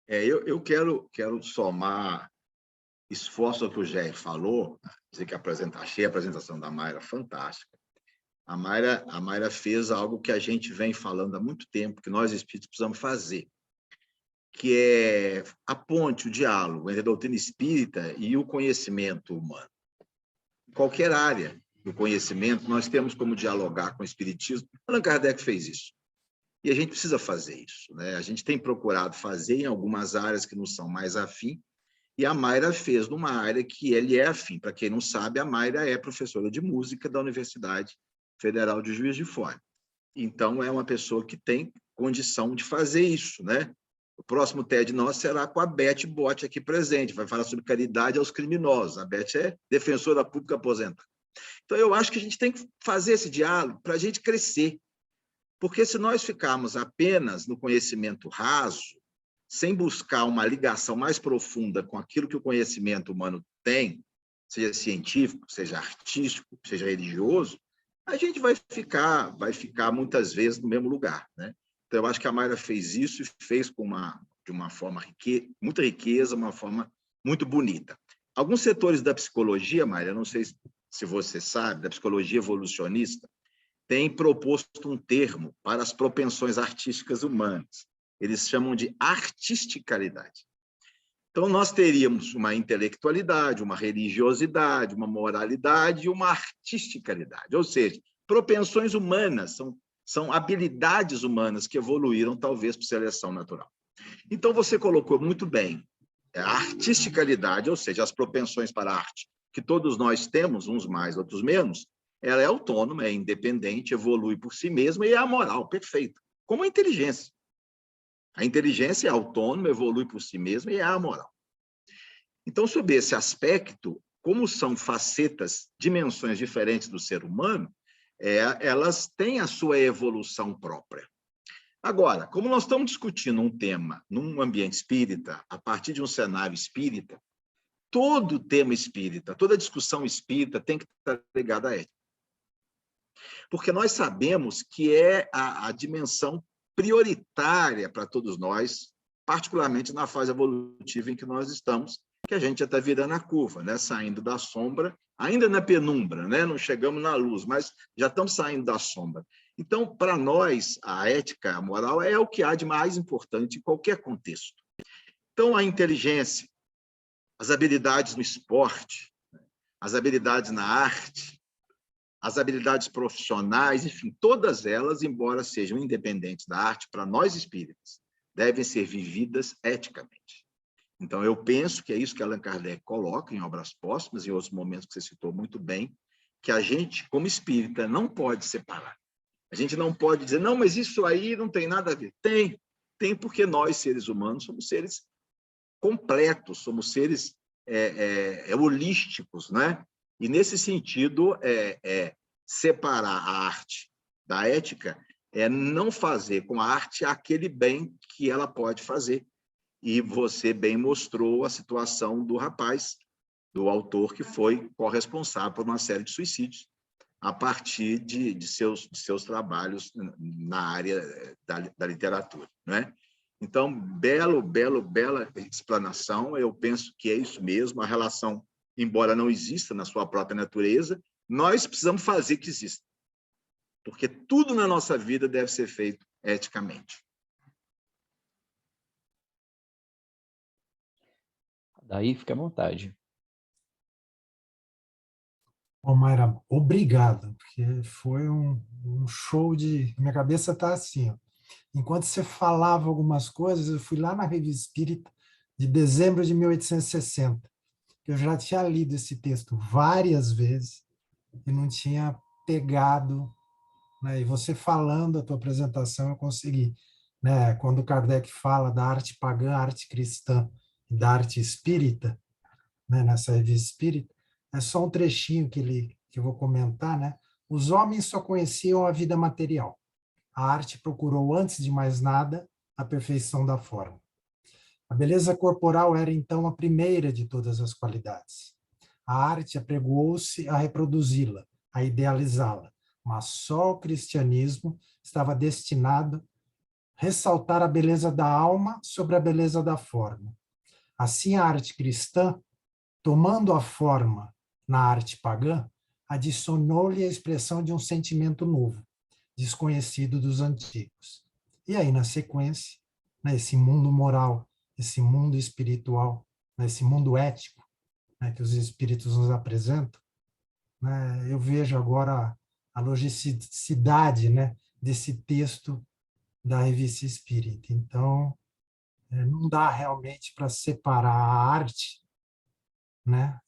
Eu quero somar esforço ao que o Jair falou, dizer que achei a apresentação da Mayra fantástica. A Mayra fez algo que a gente vem falando há muito tempo, que nós espíritos precisamos fazer, que é a ponte, o diálogo entre a doutrina espírita e o conhecimento humano. Em qualquer área do conhecimento, nós temos como dialogar com o espiritismo. Allan Kardec fez isso. E a gente precisa fazer isso, né? A gente tem procurado fazer em algumas áreas que não são mais afim, e a Mayra fez numa área que ele é afim. Para quem não sabe, a Mayra é professora de música da Universidade Federal de Juiz de Fora. Então, é uma pessoa que tem condição de fazer isso, né? O próximo TED nosso será com a Beth Botti aqui presente, vai falar sobre caridade aos criminosos. A Beth é defensora pública aposentada. Então, eu acho que a gente tem que fazer esse diálogo para a gente crescer. Porque se nós ficarmos apenas no conhecimento raso, sem buscar uma ligação mais profunda com aquilo que o conhecimento humano tem, seja científico, seja artístico, seja religioso, a gente vai ficar muitas vezes no mesmo lugar, né? Então, eu acho que a Mayra fez isso e fez de uma forma muita riqueza, uma forma muito bonita. Alguns setores da psicologia, Mayra, não sei se você sabe, da psicologia evolucionista, tem proposto um termo para as propensões artísticas humanas. Eles chamam de artisticalidade. Então, nós teríamos uma intelectualidade, uma religiosidade, uma moralidade e uma artisticalidade. Ou seja, propensões humanas, são habilidades humanas que evoluíram, talvez, por seleção natural. Então, você colocou muito bem a artisticalidade, ou seja, as propensões para a arte, que todos nós temos, uns mais, outros menos, ela é autônoma, é independente, evolui por si mesma e é a moral, perfeito. Como a inteligência. A inteligência é autônoma, evolui por si mesma e é a moral. Então, sob esse aspecto, como são facetas, dimensões diferentes do ser humano, elas têm a sua evolução própria. Agora, como nós estamos discutindo um tema num ambiente espírita, a partir de um cenário espírita, todo tema espírita, toda discussão espírita tem que estar ligada à ética. Porque nós sabemos que é a dimensão prioritária para todos nós, particularmente na fase evolutiva em que nós estamos, que a gente já está virando a curva, né? Saindo da sombra, ainda na penumbra, né? Não chegamos na luz, mas já estamos saindo da sombra. Então, para nós, a ética, a moral, é o que há de mais importante em qualquer contexto. Então, a inteligência, as habilidades no esporte, as habilidades na arte, as habilidades profissionais, enfim, todas elas, embora sejam independentes da arte, para nós espíritas, devem ser vividas eticamente. Então, eu penso que é isso que Allan Kardec coloca em Obras Póstumas, em outros momentos que você citou muito bem, que a gente, como espírita, não pode separar. A gente não pode dizer, não, mas isso aí não tem nada a ver. Tem porque nós, seres humanos, somos seres completos, somos seres holísticos, né? E, nesse sentido, separar a arte da ética é não fazer com a arte aquele bem que ela pode fazer. E você bem mostrou a situação do rapaz, do autor que foi corresponsável por uma série de suicídios a partir de seus trabalhos na área da literatura, né? Então, bela explanação. Eu penso que é isso mesmo. A relação, embora não exista na sua própria natureza, nós precisamos fazer que exista, porque tudo na nossa vida deve ser feito eticamente. Daí fica à vontade. Ô, Mayra, obrigado, porque foi um show de... Minha cabeça está assim, ó. Enquanto você falava algumas coisas, eu fui lá na Revista Espírita de dezembro de 1860, que eu já tinha lido esse texto várias vezes e não tinha pegado, né? E você falando a tua apresentação, eu consegui, né? Quando Kardec fala da arte pagã, arte cristã e da arte espírita, né? Nessa Revista Espírita, é só um trechinho que eu vou comentar, né? Os homens só conheciam a vida material. A arte procurou, antes de mais nada, a perfeição da forma. A beleza corporal era, então, a primeira de todas as qualidades. A arte apregoou-se a reproduzi-la, a idealizá-la, mas só o cristianismo estava destinado a ressaltar a beleza da alma sobre a beleza da forma. Assim, a arte cristã, tomando a forma na arte pagã, adicionou-lhe a expressão de um sentimento novo, desconhecido dos antigos. E aí, na sequência, né, esse mundo moral, esse mundo espiritual, né, esse mundo ético, né, que os espíritos nos apresentam, né, eu vejo agora a logicidade, né, desse texto da Revista Espírita. Então, não dá realmente para separar a arte, né,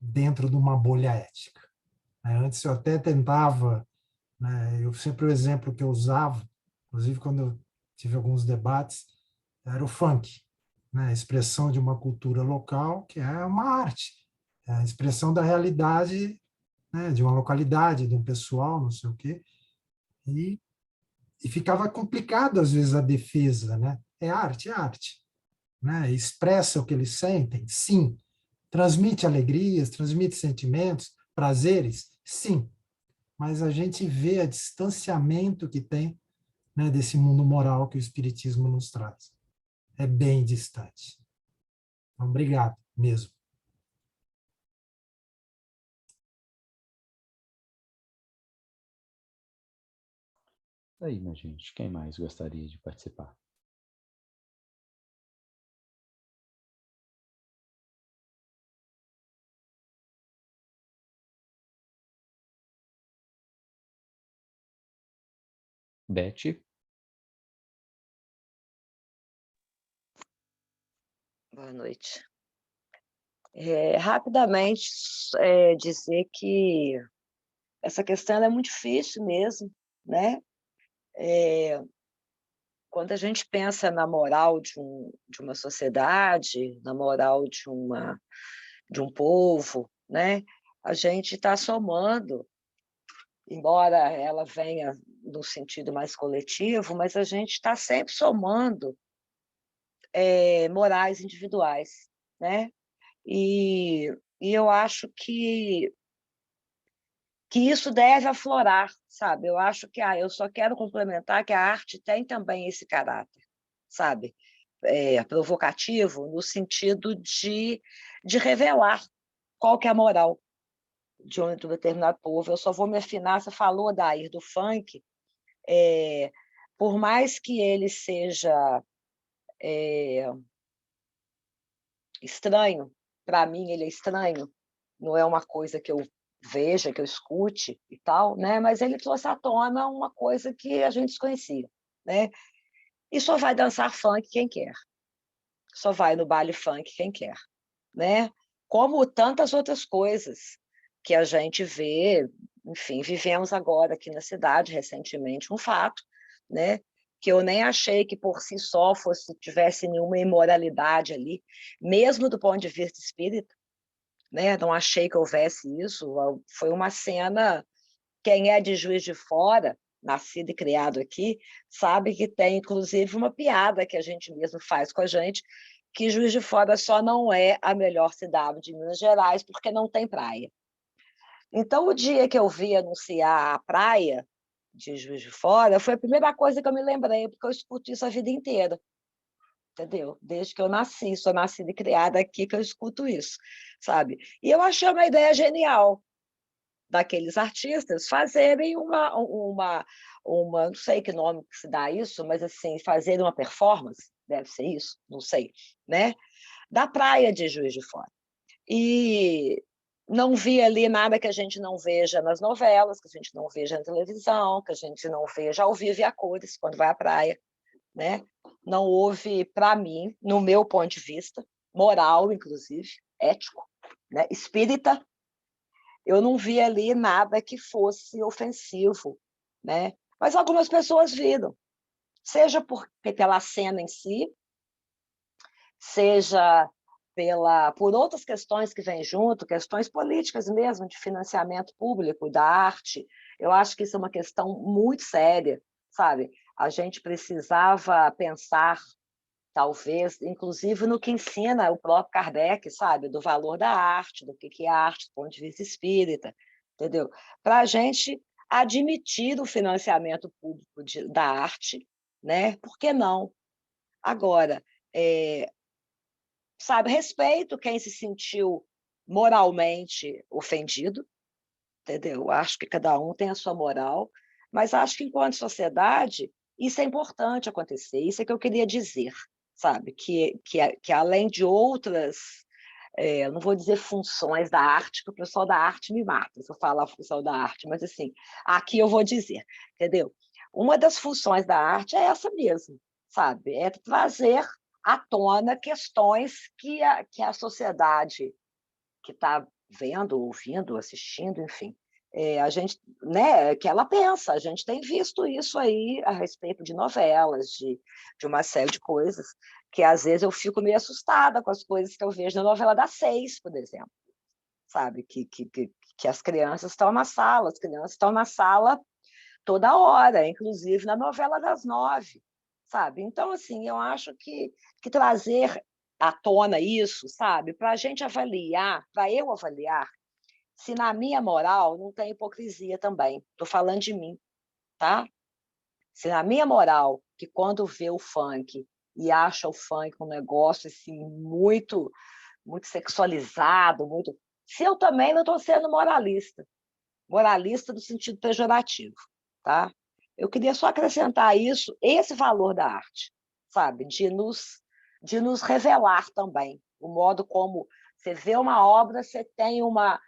dentro de uma bolha ética. Antes eu até tentava, né, sempre o exemplo que eu usava, inclusive quando eu tive alguns debates, era o funk, né, a expressão de uma cultura local, que é uma arte, é a expressão da realidade, né, de uma localidade, de um pessoal, não sei o quê, e ficava complicado às vezes a defesa, né? É arte, né? Expressa o que eles sentem, sim. Transmite alegrias, transmite sentimentos, prazeres, sim. Mas a gente vê o distanciamento que tem, né, desse mundo moral que o Espiritismo nos traz. É bem distante. Então, obrigado mesmo. Aí, minha gente, quem mais gostaria de participar? Beth? Boa noite. Rapidamente, dizer que essa questão ela é muito difícil mesmo, né? Quando a gente pensa na moral de uma sociedade, na moral de um povo, né? A gente está somando, embora ela venha no sentido mais coletivo, mas a gente está sempre somando morais individuais, né? E eu acho que isso deve aflorar, sabe? Eu acho que eu só quero complementar que a arte tem também esse caráter, sabe? Provocativo, no sentido de revelar qual que é a moral de um determinado povo. Eu só vou me afinar, você falou, Dair, do funk, por mais que ele seja estranho, para mim ele é estranho, não é uma coisa que eu veja, que eu escute e tal, né? Mas ele trouxe à tona uma coisa que a gente desconhecia, né? E só vai dançar funk quem quer, só vai no baile funk quem quer, né? Como tantas outras coisas que a gente vê, enfim, vivemos agora aqui na cidade recentemente um fato, né? Que eu nem achei que por si só tivesse nenhuma imoralidade ali, mesmo do ponto de vista espírita, né? Não achei que houvesse isso. Foi uma cena. Quem é de Juiz de Fora, nascido e criado aqui, sabe que tem, inclusive, uma piada que a gente mesmo faz com a gente, que Juiz de Fora só não é a melhor cidade de Minas Gerais porque não tem praia. Então, o dia que eu vi anunciar a praia de Juiz de Fora, foi a primeira coisa que eu me lembrei, porque eu escuto isso a vida inteira, entendeu? Desde que eu nasci, sou nascida e criada aqui que eu escuto isso, sabe? E eu achei uma ideia genial daqueles artistas fazerem não sei que nome que se dá isso, mas assim, fazerem uma performance, deve ser isso, não sei, né? Da praia de Juiz de Fora. E não vi ali nada que a gente não veja nas novelas, que a gente não veja na televisão, que a gente não veja ao vivo e a cores quando vai à praia, né? Não houve, para mim, no meu ponto de vista, moral, inclusive, ético, né? Espírita, eu não vi ali nada que fosse ofensivo, né? Mas algumas pessoas viram, seja pela cena em si, seja por outras questões que vêm junto, questões políticas mesmo, de financiamento público da arte. Eu acho que isso é uma questão muito séria, sabe? A gente precisava pensar, talvez, inclusive no que ensina o próprio Kardec, sabe? Do valor da arte, do que é arte, do ponto de vista espírita, entendeu? Para a gente admitir o financiamento público da arte, né? Por que não? Agora, sabe, respeito quem se sentiu moralmente ofendido, entendeu? Acho que cada um tem a sua moral, mas acho que, enquanto sociedade, isso é importante acontecer, isso é que eu queria dizer, sabe? Que além de outras, não vou dizer funções da arte, que o pessoal da arte me mata se eu falar a função da arte, mas assim, aqui eu vou dizer, entendeu? Uma das funções da arte é essa mesmo, sabe? É trazer à tona questões que a sociedade que está vendo, ouvindo, assistindo, enfim, a gente, né, que ela pensa. A gente tem visto isso aí a respeito de novelas, de uma série de coisas, que às vezes eu fico meio assustada com as coisas que eu vejo na novela das 6, por exemplo, sabe? Que as crianças estão na sala, as crianças estão na sala toda hora, inclusive na novela das 9, sabe? Então, assim, eu acho que trazer à tona isso, sabe? Para a gente avaliar, para eu avaliar, se na minha moral não tem hipocrisia também. Estou falando de mim, tá? Se na minha moral, que quando vê o funk e acha o funk um negócio assim, muito, muito sexualizado, muito. Se eu também não estou sendo moralista no sentido pejorativo, tá? Eu queria só acrescentar isso, esse valor da arte, sabe? De nos revelar também o modo como você vê uma obra, você tem uma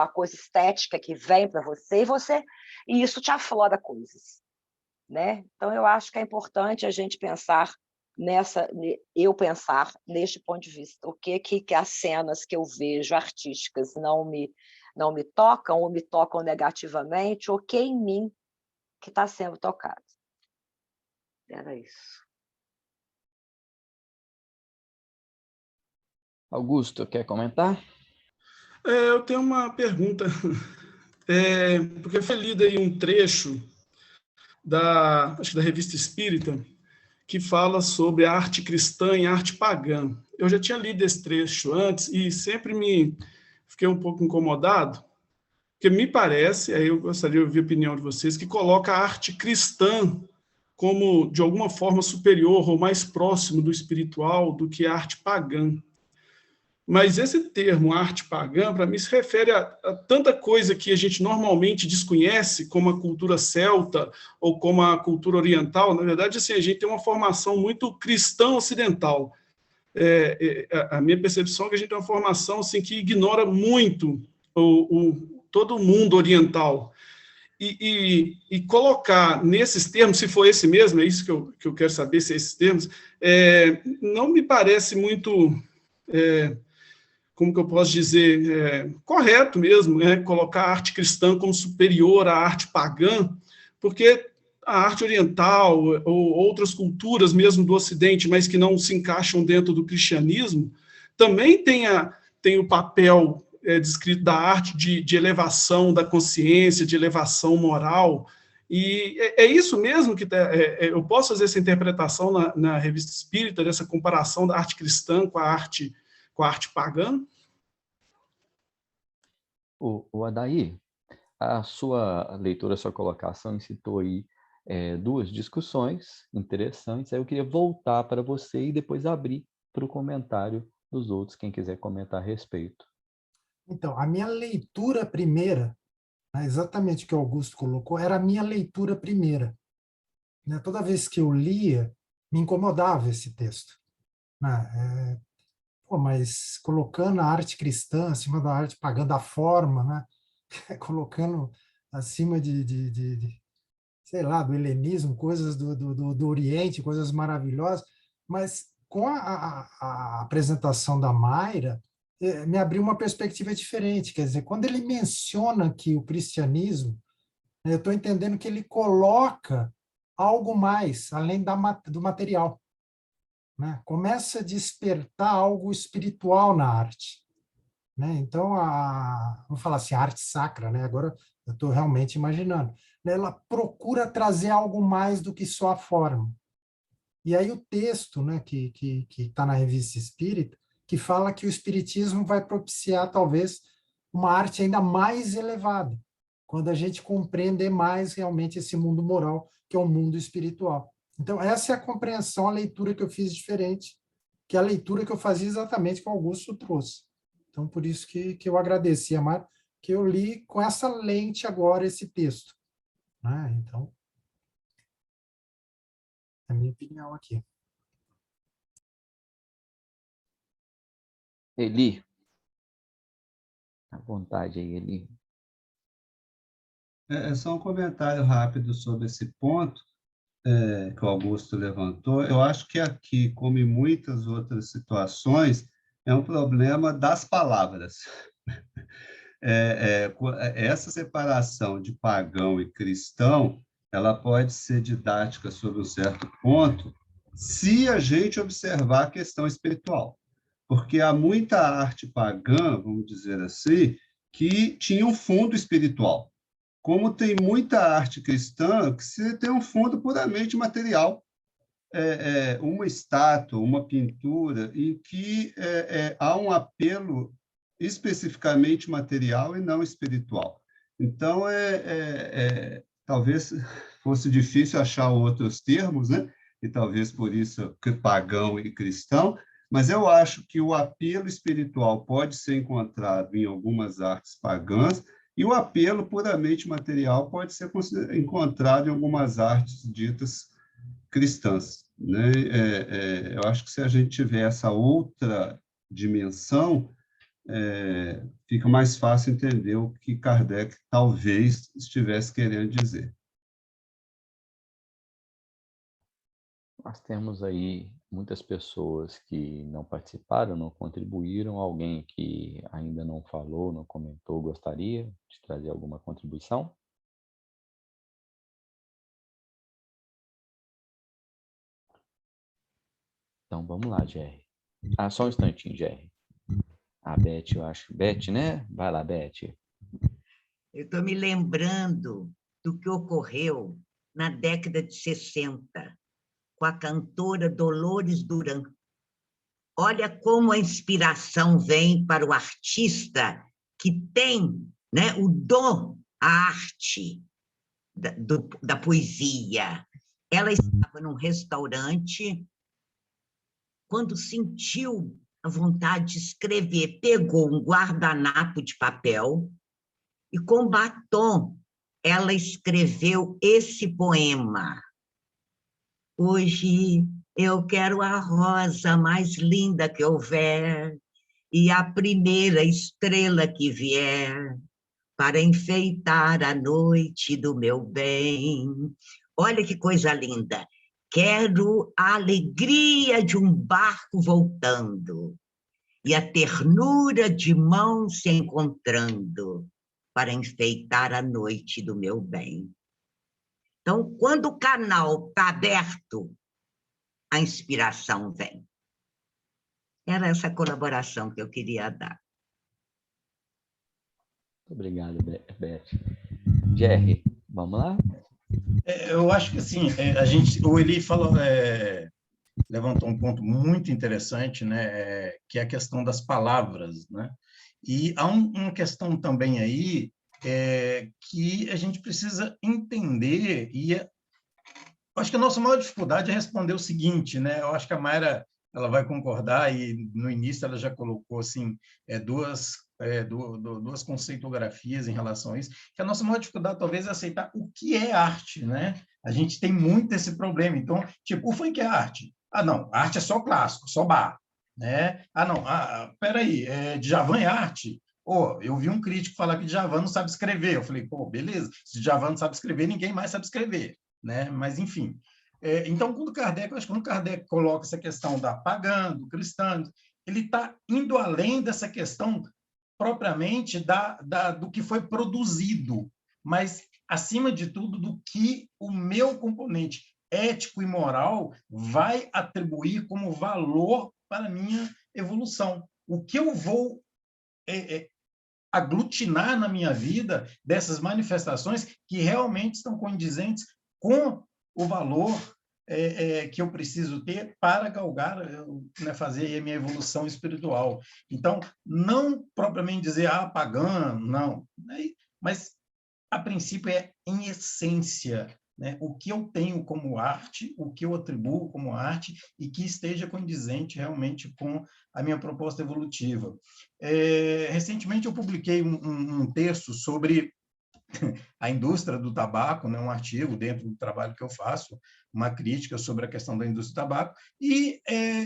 coisa estética que vem para você e isso te aflora coisas, né? Então eu acho que é importante a gente pensar eu pensar neste ponto de vista, o que as cenas que eu vejo artísticas não me tocam ou me tocam negativamente, ou que em mim que está sendo tocado. Era isso. Augusto, quer comentar? Eu tenho uma pergunta, porque foi lido aí um trecho acho que da Revista Espírita, que fala sobre a arte cristã e a arte pagã. Eu já tinha lido esse trecho antes e sempre fiquei um pouco incomodado, porque me parece, aí eu gostaria de ouvir a opinião de vocês, que coloca a arte cristã como, de alguma forma, superior ou mais próximo do espiritual do que a arte pagã. Mas esse termo arte pagã, para mim, se refere a tanta coisa que a gente normalmente desconhece, como a cultura celta ou como a cultura oriental. Na verdade, assim, a gente tem uma formação muito cristã ocidental. A minha percepção é que a gente tem uma formação assim, que ignora muito todo o mundo oriental. E colocar nesses termos, se for esse mesmo, é isso que eu quero saber, se é esses termos, não me parece muito... como que eu posso dizer, correto mesmo, colocar a arte cristã como superior à arte pagã, porque a arte oriental ou outras culturas mesmo do Ocidente, mas que não se encaixam dentro do cristianismo, também tem o papel descrito da arte de elevação da consciência, de elevação moral, e é isso mesmo que eu posso fazer essa interpretação na Revista Espírita, dessa comparação da arte cristã com a arte pagã? O Adair, a sua leitura, a sua colocação incitou aí duas discussões interessantes. Aí eu queria voltar para você e depois abrir para o comentário dos outros, quem quiser comentar a respeito. Então, a minha leitura primeira, né, exatamente o que o Augusto colocou, era a minha leitura primeira. Né? Toda vez que eu lia, me incomodava esse texto. Né? Mas colocando a arte cristã acima da arte pagã, da forma, né? Colocando acima sei lá, do helenismo, coisas do Oriente, coisas maravilhosas, mas com a apresentação da Mayra, me abriu uma perspectiva diferente. Quer dizer, quando ele menciona que o cristianismo, eu estou entendendo que ele coloca algo mais, além do material. Né? Começa a despertar algo espiritual na arte. Né? Então, vamos falar assim, a arte sacra, né? Agora eu estou realmente imaginando. Ela procura trazer algo mais do que só a forma. E aí o texto, né, que está na Revista Espírita, que fala que o espiritismo vai propiciar, talvez, uma arte ainda mais elevada, quando a gente compreender mais realmente esse mundo moral, que é o mundo espiritual. Então, essa é a compreensão, a leitura que eu fiz diferente, que é a leitura que eu fazia exatamente que o Augusto trouxe. Então, por isso que eu agradeci, Amar, que eu li com essa lente agora esse texto. Né? Então, é a minha opinião aqui. Eli, à vontade aí, Eli. É só um comentário rápido sobre esse ponto que o Augusto levantou. Eu acho que aqui, como em muitas outras situações, é um problema das palavras. Essa separação de pagão e cristão, ela pode ser didática sobre um certo ponto, se a gente observar a questão espiritual. Porque há muita arte pagã, vamos dizer assim, que tinha um fundo espiritual. Como tem muita arte cristã que se tem um fundo puramente material, uma estátua, uma pintura, em que há um apelo especificamente material e não espiritual. Então, talvez fosse difícil achar outros termos, né? E talvez por isso pagão e cristão, mas eu acho que o apelo espiritual pode ser encontrado em algumas artes pagãs e o apelo puramente material pode ser encontrado em algumas artes ditas cristãs. Né? Eu acho que se a gente tiver essa outra dimensão, fica mais fácil entender o que Kardec talvez estivesse querendo dizer. Nós temos aí muitas pessoas que não participaram, não contribuíram. Alguém que ainda não falou, não comentou, gostaria de trazer alguma contribuição? Então, vamos lá, Jerry. Só um instantinho, Jerry. A Beth, eu acho. Beth, né? Vai lá, Beth. Eu estou me lembrando do que ocorreu na década de 60, com a cantora Dolores Duran. Olha como a inspiração vem para o artista que tem, né, o dom, a arte da poesia. Ela estava num restaurante, quando sentiu a vontade de escrever, pegou um guardanapo de papel e, com batom, ela escreveu esse poema. Hoje eu quero a rosa mais linda que houver e a primeira estrela que vier para enfeitar a noite do meu bem. Olha que coisa linda. Quero a alegria de um barco voltando e a ternura de mãos se encontrando para enfeitar a noite do meu bem. Então, quando o canal está aberto, a inspiração vem. Era essa colaboração que eu queria dar. Obrigado, Beth. Jerry, vamos lá? Eu acho que assim, o Eli falou, levantou um ponto muito interessante, né, que é a questão das palavras, né? E há uma questão também aí que a gente precisa entender, acho que a nossa maior dificuldade é responder o seguinte, né? Eu acho que a Mayra ela vai concordar, e no início ela já colocou assim, duas conceitografias em relação a isso, que a nossa maior dificuldade talvez é aceitar o que é arte, né? A gente tem muito esse problema. Então, tipo, o funk é arte? Ah, não, arte é só clássico, só bar, né? Ah, não, peraí, Djavan é arte? Pô, eu vi um crítico falar que Djavan não sabe escrever. Eu falei, pô, beleza, se Djavan não sabe escrever, ninguém mais sabe escrever, né? Mas, enfim. Então, eu acho que quando Kardec coloca essa questão da pagã, do cristã, ele está indo além dessa questão propriamente do que foi produzido, mas, acima de tudo, do que o meu componente ético e moral vai atribuir como valor para a minha evolução. O que eu vou aglutinar na minha vida dessas manifestações que realmente estão condizentes com o valor que eu preciso ter para galgar, né, fazer a minha evolução espiritual. Então, não propriamente dizer, pagã, não, mas, a princípio, em essência, né, o que eu tenho como arte, o que eu atribuo como arte e que esteja condizente realmente com a minha proposta evolutiva. Recentemente, eu publiquei um texto sobre a indústria do tabaco, né, um artigo dentro do trabalho que eu faço, uma crítica sobre a questão da indústria do tabaco, e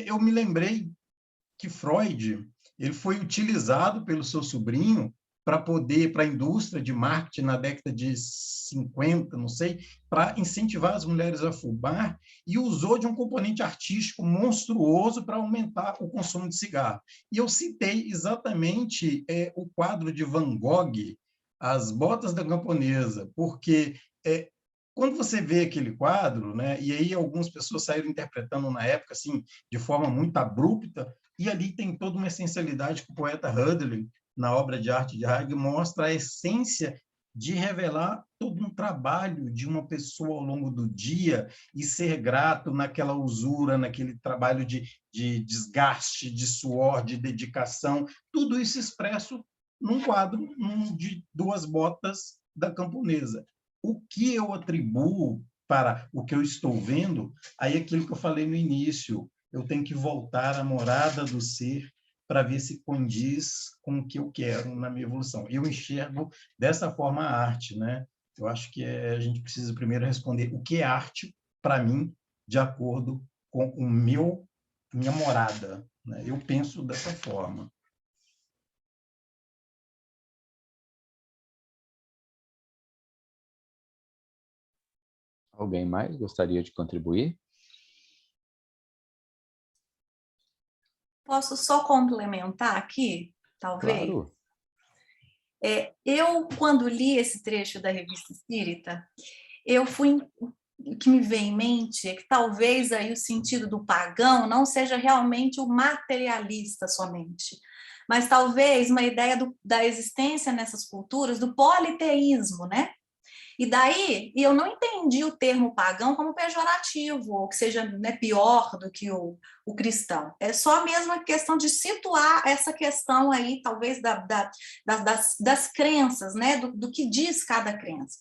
eu me lembrei que Freud ele foi utilizado pelo seu sobrinho para a indústria de marketing na década de 50, não sei, para incentivar as mulheres a fumar, e usou de um componente artístico monstruoso para aumentar o consumo de cigarro. E eu citei exatamente o quadro de Van Gogh, As Botas da Camponesa, porque quando você vê aquele quadro, né, e aí algumas pessoas saíram interpretando na época assim, de forma muito abrupta, e ali tem toda uma essencialidade que o poeta Hölderlin, na obra de arte de Hague, mostra a essência de revelar todo um trabalho de uma pessoa ao longo do dia e ser grato naquela usura, naquele trabalho de desgaste, de suor, de dedicação, tudo isso expresso num quadro de Duas Botas da Camponesa. O que eu atribuo para o que eu estou vendo, aí é aquilo que eu falei no início, eu tenho que voltar à morada do ser para ver se condiz com o que eu quero na minha evolução. Eu enxergo dessa forma a arte, né? Eu acho que a gente precisa primeiro responder o que é arte para mim, de acordo com minha morada, né? Eu penso dessa forma. Alguém mais gostaria de contribuir? Posso só complementar aqui, talvez? Claro. Eu, quando li esse trecho da Revista Espírita, o que me veio em mente é que talvez aí o sentido do pagão não seja realmente o materialista somente, mas talvez uma ideia da existência nessas culturas, do politeísmo, né? E daí, eu não entendi o termo pagão como pejorativo, ou que seja, né, pior do que o cristão. É só a mesma questão de situar essa questão aí, talvez, das crenças, né, do que diz cada crença.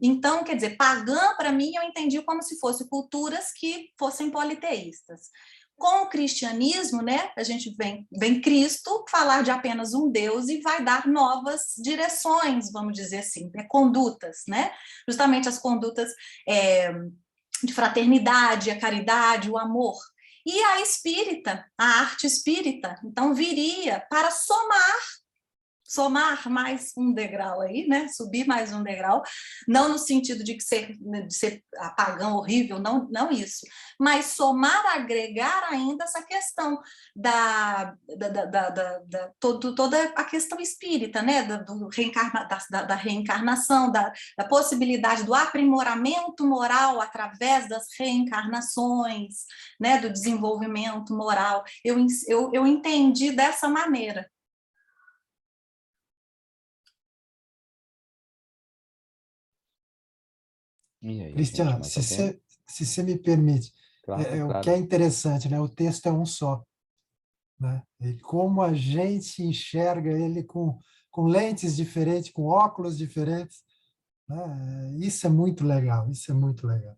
Então, quer dizer, pagã, para mim, eu entendi como se fossem culturas que fossem politeístas. Com o cristianismo, né, a gente vem Cristo falar de apenas um Deus e vai dar novas direções, vamos dizer assim, condutas, né? Justamente as condutas de fraternidade, a caridade, o amor. E a espírita, a arte espírita, então viria para somar mais um degrau aí, né? Subir mais um degrau, não no sentido de ser pagão horrível, não isso, mas somar, agregar ainda essa questão toda a questão espírita, né? Da reencarnação, da possibilidade do aprimoramento moral através das reencarnações, né? Do desenvolvimento moral. Eu entendi dessa maneira. E aí, Cristiano, gente, se você me permite, claro. o que é interessante, né? O texto é um só, né? E como a gente enxerga ele com lentes diferentes, com óculos diferentes, né? Isso é muito legal, isso é muito legal.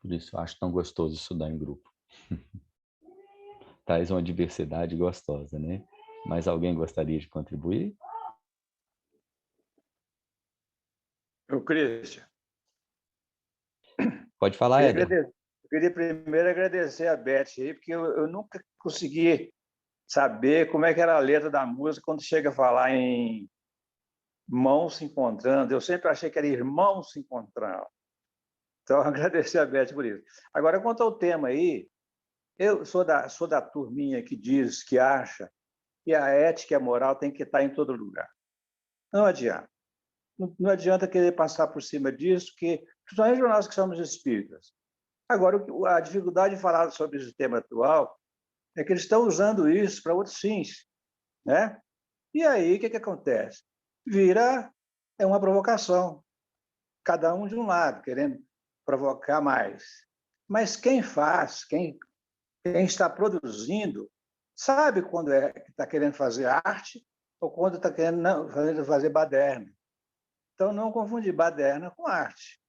Por isso eu acho tão gostoso estudar em grupo. Traz uma diversidade gostosa, né? Mas alguém gostaria de contribuir? O Cristian. Pode falar, Éder. Eu queria primeiro agradecer a Beth aí, porque eu nunca consegui saber como é que era a letra da música quando chega a falar em mãos se encontrando. Eu sempre achei que era irmãos se encontrando. Então, agradecer a Beth por isso. Agora, quanto ao tema aí, eu sou da turminha que diz, que acha que a ética e a moral tem que estar em todo lugar. Não adianta. Não adianta querer passar por cima disso, que principalmente nós que somos espíritas. Agora, a dificuldade de falar sobre esse tema atual é que eles estão usando isso para outros fins, né? E aí, o que acontece? Vira uma provocação, cada um de um lado, querendo provocar mais. Mas quem faz, quem está produzindo, sabe quando está querendo fazer arte ou quando está querendo fazer baderna. Então, não confundir baderna com arte.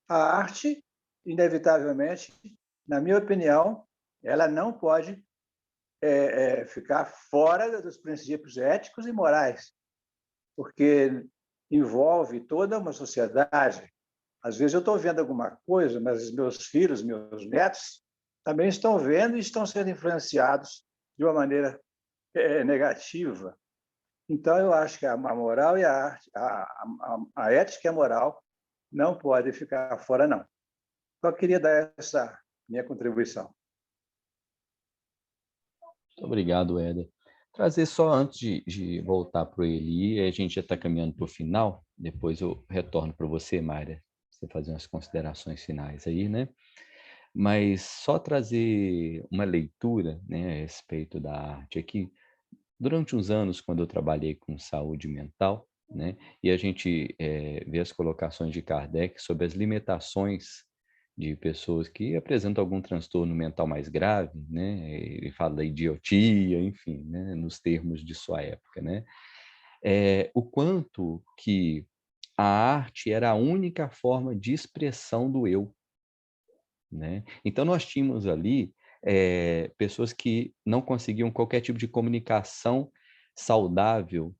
A arte, inevitavelmente, na minha opinião, ela não pode ficar fora dos princípios éticos e morais, porque envolve toda uma sociedade. Às vezes eu estou vendo alguma coisa, mas meus filhos, meus netos, também estão vendo e estão sendo influenciados de uma maneira negativa. Então, eu acho que a moral e a arte, a ética e a moral não podem ficar fora, não. Só queria dar essa minha contribuição. Muito obrigado, Éder. Trazer só antes de voltar para o Eli, a gente já está caminhando para o final, depois eu retorno para você, Mayra, você fazer umas considerações finais aí, né? Mas só trazer uma leitura, né, a respeito da arte aqui. Durante uns anos, quando eu trabalhei com saúde mental, né, e a gente vê as colocações de Kardec sobre as limitações de pessoas que apresentam algum transtorno mental mais grave, né, ele fala da idiotia, enfim, né, nos termos de sua época, né, o quanto que a arte era a única forma de expressão do eu, né? Então, nós tínhamos ali pessoas que não conseguiam qualquer tipo de comunicação saudável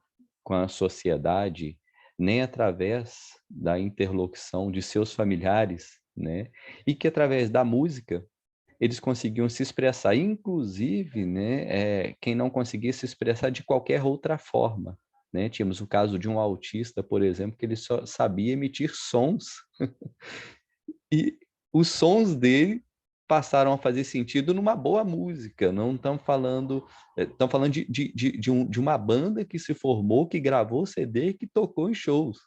com a sociedade, nem através da interlocução de seus familiares, né? E que, através da música, eles conseguiam se expressar, inclusive, né, quem não conseguia se expressar de qualquer outra forma, né? Tínhamos o caso de um autista, por exemplo, que ele só sabia emitir sons, e os sons dele passaram a fazer sentido numa boa música. Não estão falando de uma banda que se formou, que gravou CD, que tocou em shows.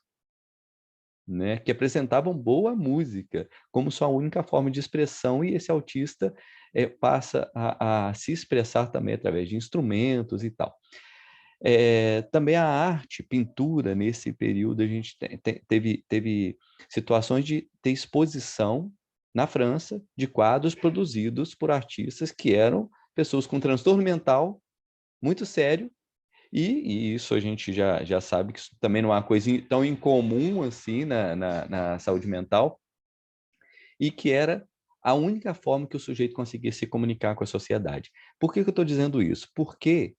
né, que apresentavam boa música como sua única forma de expressão, e esse autista passa a se expressar também através de instrumentos e tal. Também a arte, pintura, nesse período a gente teve situações de ter exposição na França de quadros produzidos por artistas que eram pessoas com transtorno mental muito sério, e isso a gente já sabe que isso também não é uma coisa tão incomum assim na saúde mental, e que era a única forma que o sujeito conseguia se comunicar com a sociedade. Por que eu estou dizendo isso? Porque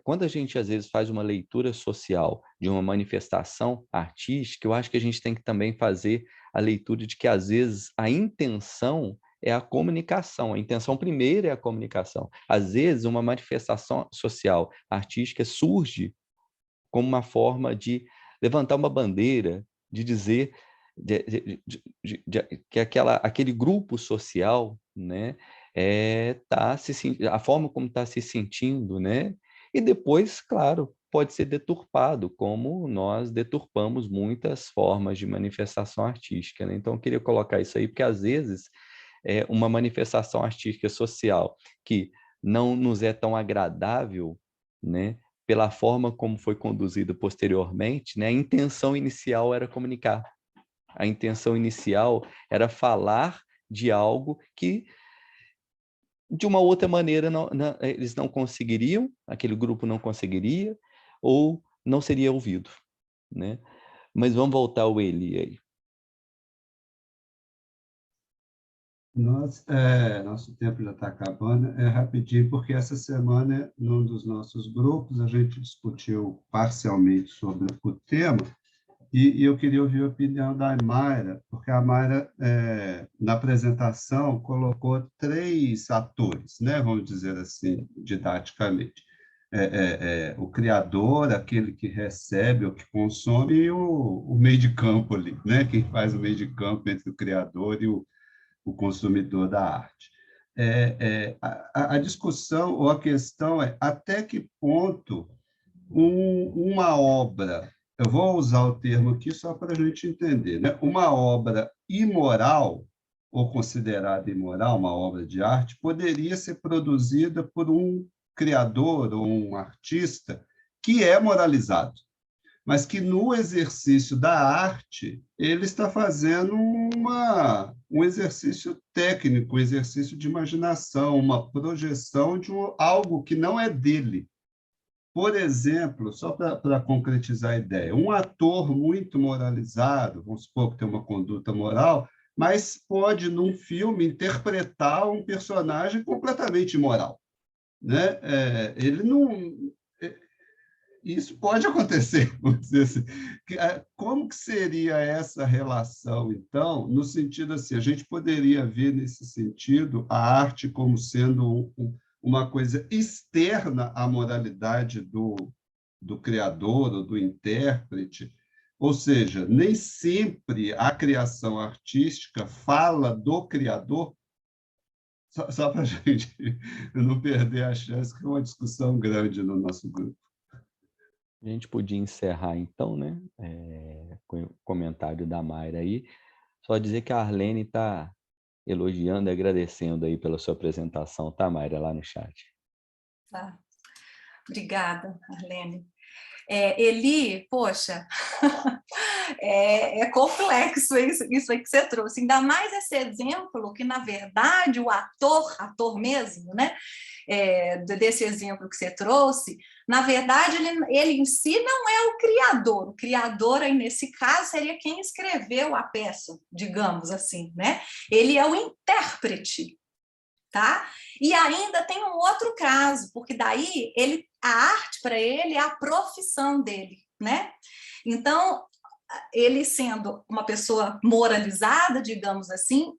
quando a gente, às vezes, faz uma leitura social de uma manifestação artística, eu acho que a gente tem que também fazer a leitura de que, às vezes, a intenção é a comunicação. A intenção primeira é a comunicação. Às vezes, uma manifestação social artística surge como uma forma de levantar uma bandeira, de dizer que aquele grupo social, né, a forma como está se sentindo, né? E depois, claro, pode ser deturpado, como nós deturpamos muitas formas de manifestação artística, né? Então, eu queria colocar isso aí, porque às vezes uma manifestação artística social que não nos é tão agradável, né, pela forma como foi conduzida posteriormente, né, a intenção inicial era comunicar. A intenção inicial era falar de algo que, de uma outra maneira, eles não conseguiriam, aquele grupo não conseguiria, ou não seria ouvido, né? Mas vamos voltar ao Eli aí. Nosso tempo já está acabando, rapidinho, porque essa semana, num dos nossos grupos, a gente discutiu parcialmente sobre o tema, e eu queria ouvir a opinião da Mayra, porque a Mayra, na apresentação, colocou 3 atores, né, vamos dizer assim, didaticamente. O criador, aquele que recebe ou que consome, e o meio de campo ali, né, quem faz o meio de campo entre o criador e o consumidor da arte. A discussão ou a questão é até que ponto uma obra, eu vou usar o termo aqui só para a gente entender, né? Uma obra imoral, ou considerada imoral, uma obra de arte, poderia ser produzida por um criador ou um artista que é moralizado, mas que no exercício da arte ele está fazendo um exercício técnico, um exercício de imaginação, uma projeção de algo que não é dele. Por exemplo, só para concretizar a ideia, um ator muito moralizado, vamos supor que tem uma conduta moral, mas pode, num filme, interpretar um personagem completamente imoral, né? Ele não... Isso pode acontecer, vamos dizer assim. Como que seria essa relação, então, no sentido assim, a gente poderia ver nesse sentido a arte como sendo uma coisa externa à moralidade do criador ou do intérprete, ou seja, nem sempre a criação artística fala do criador, só para a gente não perder a chance, que é uma discussão grande no nosso grupo. A gente podia encerrar, então, né, com o comentário da Mayra aí. Só dizer que a Arlene está elogiando e agradecendo aí pela sua apresentação, tá, Mayra, lá no chat. Tá. Obrigada, Arlene. Eli, poxa, é complexo isso aí que você trouxe. Ainda mais esse exemplo que, na verdade, o ator mesmo, né? Desse exemplo que você trouxe, na verdade, ele em si não é o criador. O criador, aí, nesse caso, seria quem escreveu a peça, digamos assim, né? Ele é o intérprete, tá? E ainda tem um outro caso, porque daí a arte para ele é a profissão dele, né? Então, ele sendo uma pessoa moralizada, digamos assim,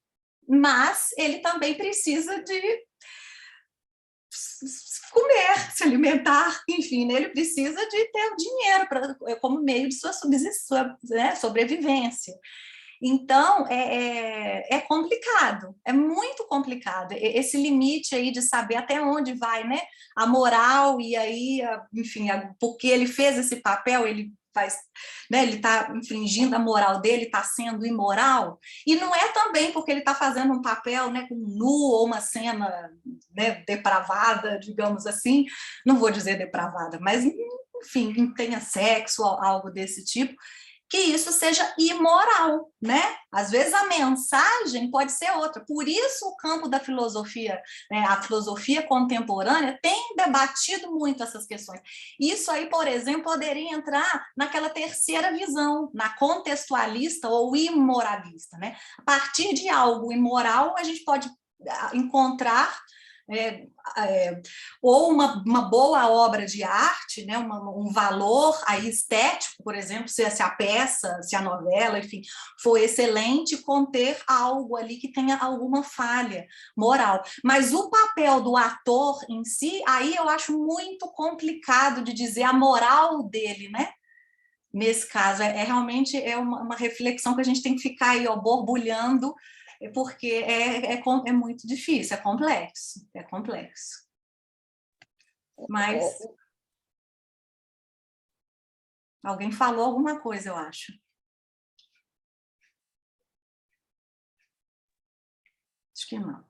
mas ele também precisa de comer, se alimentar, enfim, né? Ele precisa de ter o dinheiro como meio de sua sobrevivência. Então, é complicado, é muito complicado, esse limite aí de saber até onde vai, né, a moral, e aí, enfim, porque ele fez esse papel, ele né, ele está infringindo a moral dele, está sendo imoral, e não é também porque ele está fazendo um papel, né, com nu ou uma cena, né, depravada, digamos assim, não vou dizer depravada, mas enfim, tenha sexo, algo desse tipo, que isso seja imoral, né? Às vezes a mensagem pode ser outra. Por isso o campo da filosofia, né, a filosofia contemporânea tem debatido muito essas questões. Isso aí, por exemplo, poderia entrar naquela terceira visão, na contextualista ou imoralista, né? A partir de algo imoral, a gente pode encontrar ou uma boa obra de arte, né, um valor aí estético, por exemplo, se a peça, se a novela, enfim, for excelente, conter algo ali que tenha alguma falha moral. Mas o papel do ator em si, aí eu acho muito complicado de dizer a moral dele, né? Nesse caso, realmente uma reflexão que a gente tem que ficar aí, ó, borbulhando, porque é muito difícil, é complexo. Mas alguém falou alguma coisa, eu acho. Acho que não.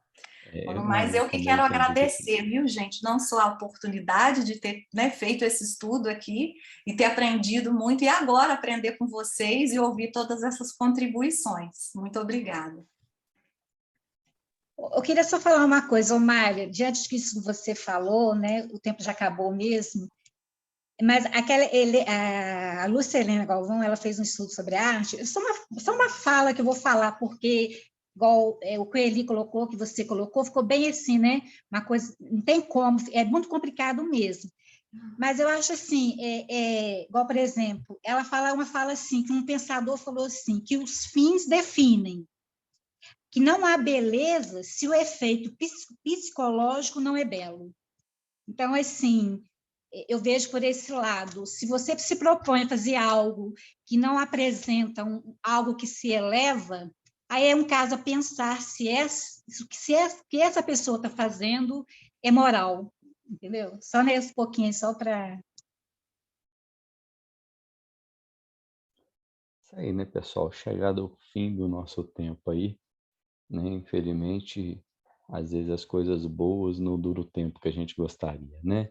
Mas eu que quero agradecer, viu, gente? Não só a oportunidade de ter, né, feito esse estudo aqui e ter aprendido muito, e agora aprender com vocês e ouvir todas essas contribuições. Muito obrigada. Eu queria só falar uma coisa, Omália, diante disso que você falou, né, o tempo já acabou mesmo, mas a Lúcia Helena Galvão, ela fez um estudo sobre arte, só uma fala que eu vou falar, porque, igual o Coeli colocou, que você colocou, ficou bem assim, né, uma coisa, não tem como, é muito complicado mesmo, mas eu acho assim, igual, por exemplo, ela fala uma fala assim, que um pensador falou assim, que os fins definem, que não há beleza se o efeito psicológico não é belo. Então, assim, eu vejo por esse lado, se você se propõe a fazer algo que não apresenta algo que se eleva, aí é um caso a pensar se que essa pessoa está fazendo é moral, entendeu? Só nesse pouquinho, só para... Isso aí, né, pessoal? Chegado ao fim do nosso tempo aí, né? Infelizmente, às vezes as coisas boas não duram o tempo que a gente gostaria, né?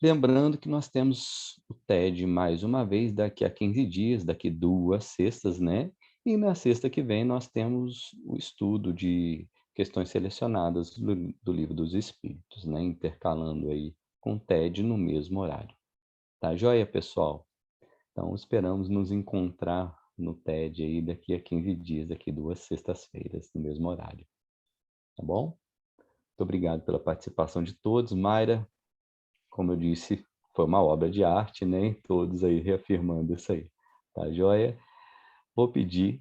Lembrando que nós temos o TED mais uma vez daqui a 15 dias, daqui 2 sextas, né? E na sexta que vem nós temos o estudo de questões selecionadas do Livro dos Espíritos, né? Intercalando aí com o TED no mesmo horário. Tá joia, pessoal? Então, esperamos nos encontrar no TED aí daqui a 15 dias, daqui 2 sextas-feiras, no mesmo horário. Tá bom? Muito obrigado pela participação de todos. Mayra, como eu disse, foi uma obra de arte, né? Todos aí reafirmando isso aí. Tá joia? Vou pedir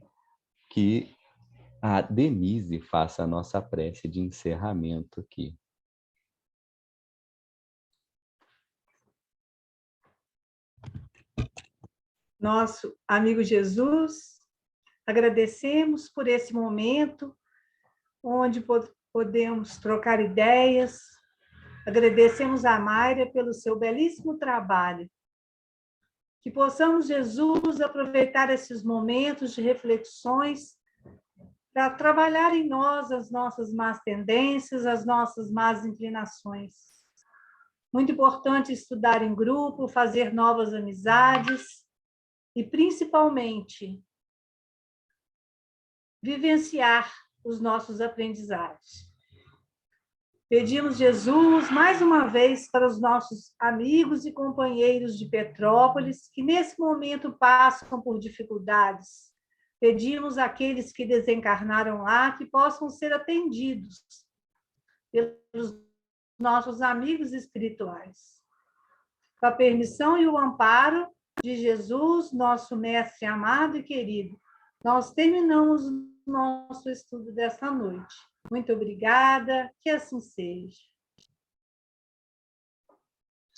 que a Denise faça a nossa prece de encerramento aqui. Nosso amigo Jesus, agradecemos por esse momento onde podemos trocar ideias. Agradecemos a Mayra pelo seu belíssimo trabalho. Que possamos, Jesus, aproveitar esses momentos de reflexões para trabalhar em nós as nossas más tendências, as nossas más inclinações. Muito importante estudar em grupo, fazer novas amizades e, principalmente, vivenciar os nossos aprendizados. Pedimos, Jesus, mais uma vez para os nossos amigos e companheiros de Petrópolis, que nesse momento passam por dificuldades. Pedimos àqueles que desencarnaram lá que possam ser atendidos pelos nossos amigos espirituais. Com a permissão e o amparo de Jesus, nosso mestre amado e querido, nós terminamos o nosso estudo dessa noite. Muito obrigada, que assim seja.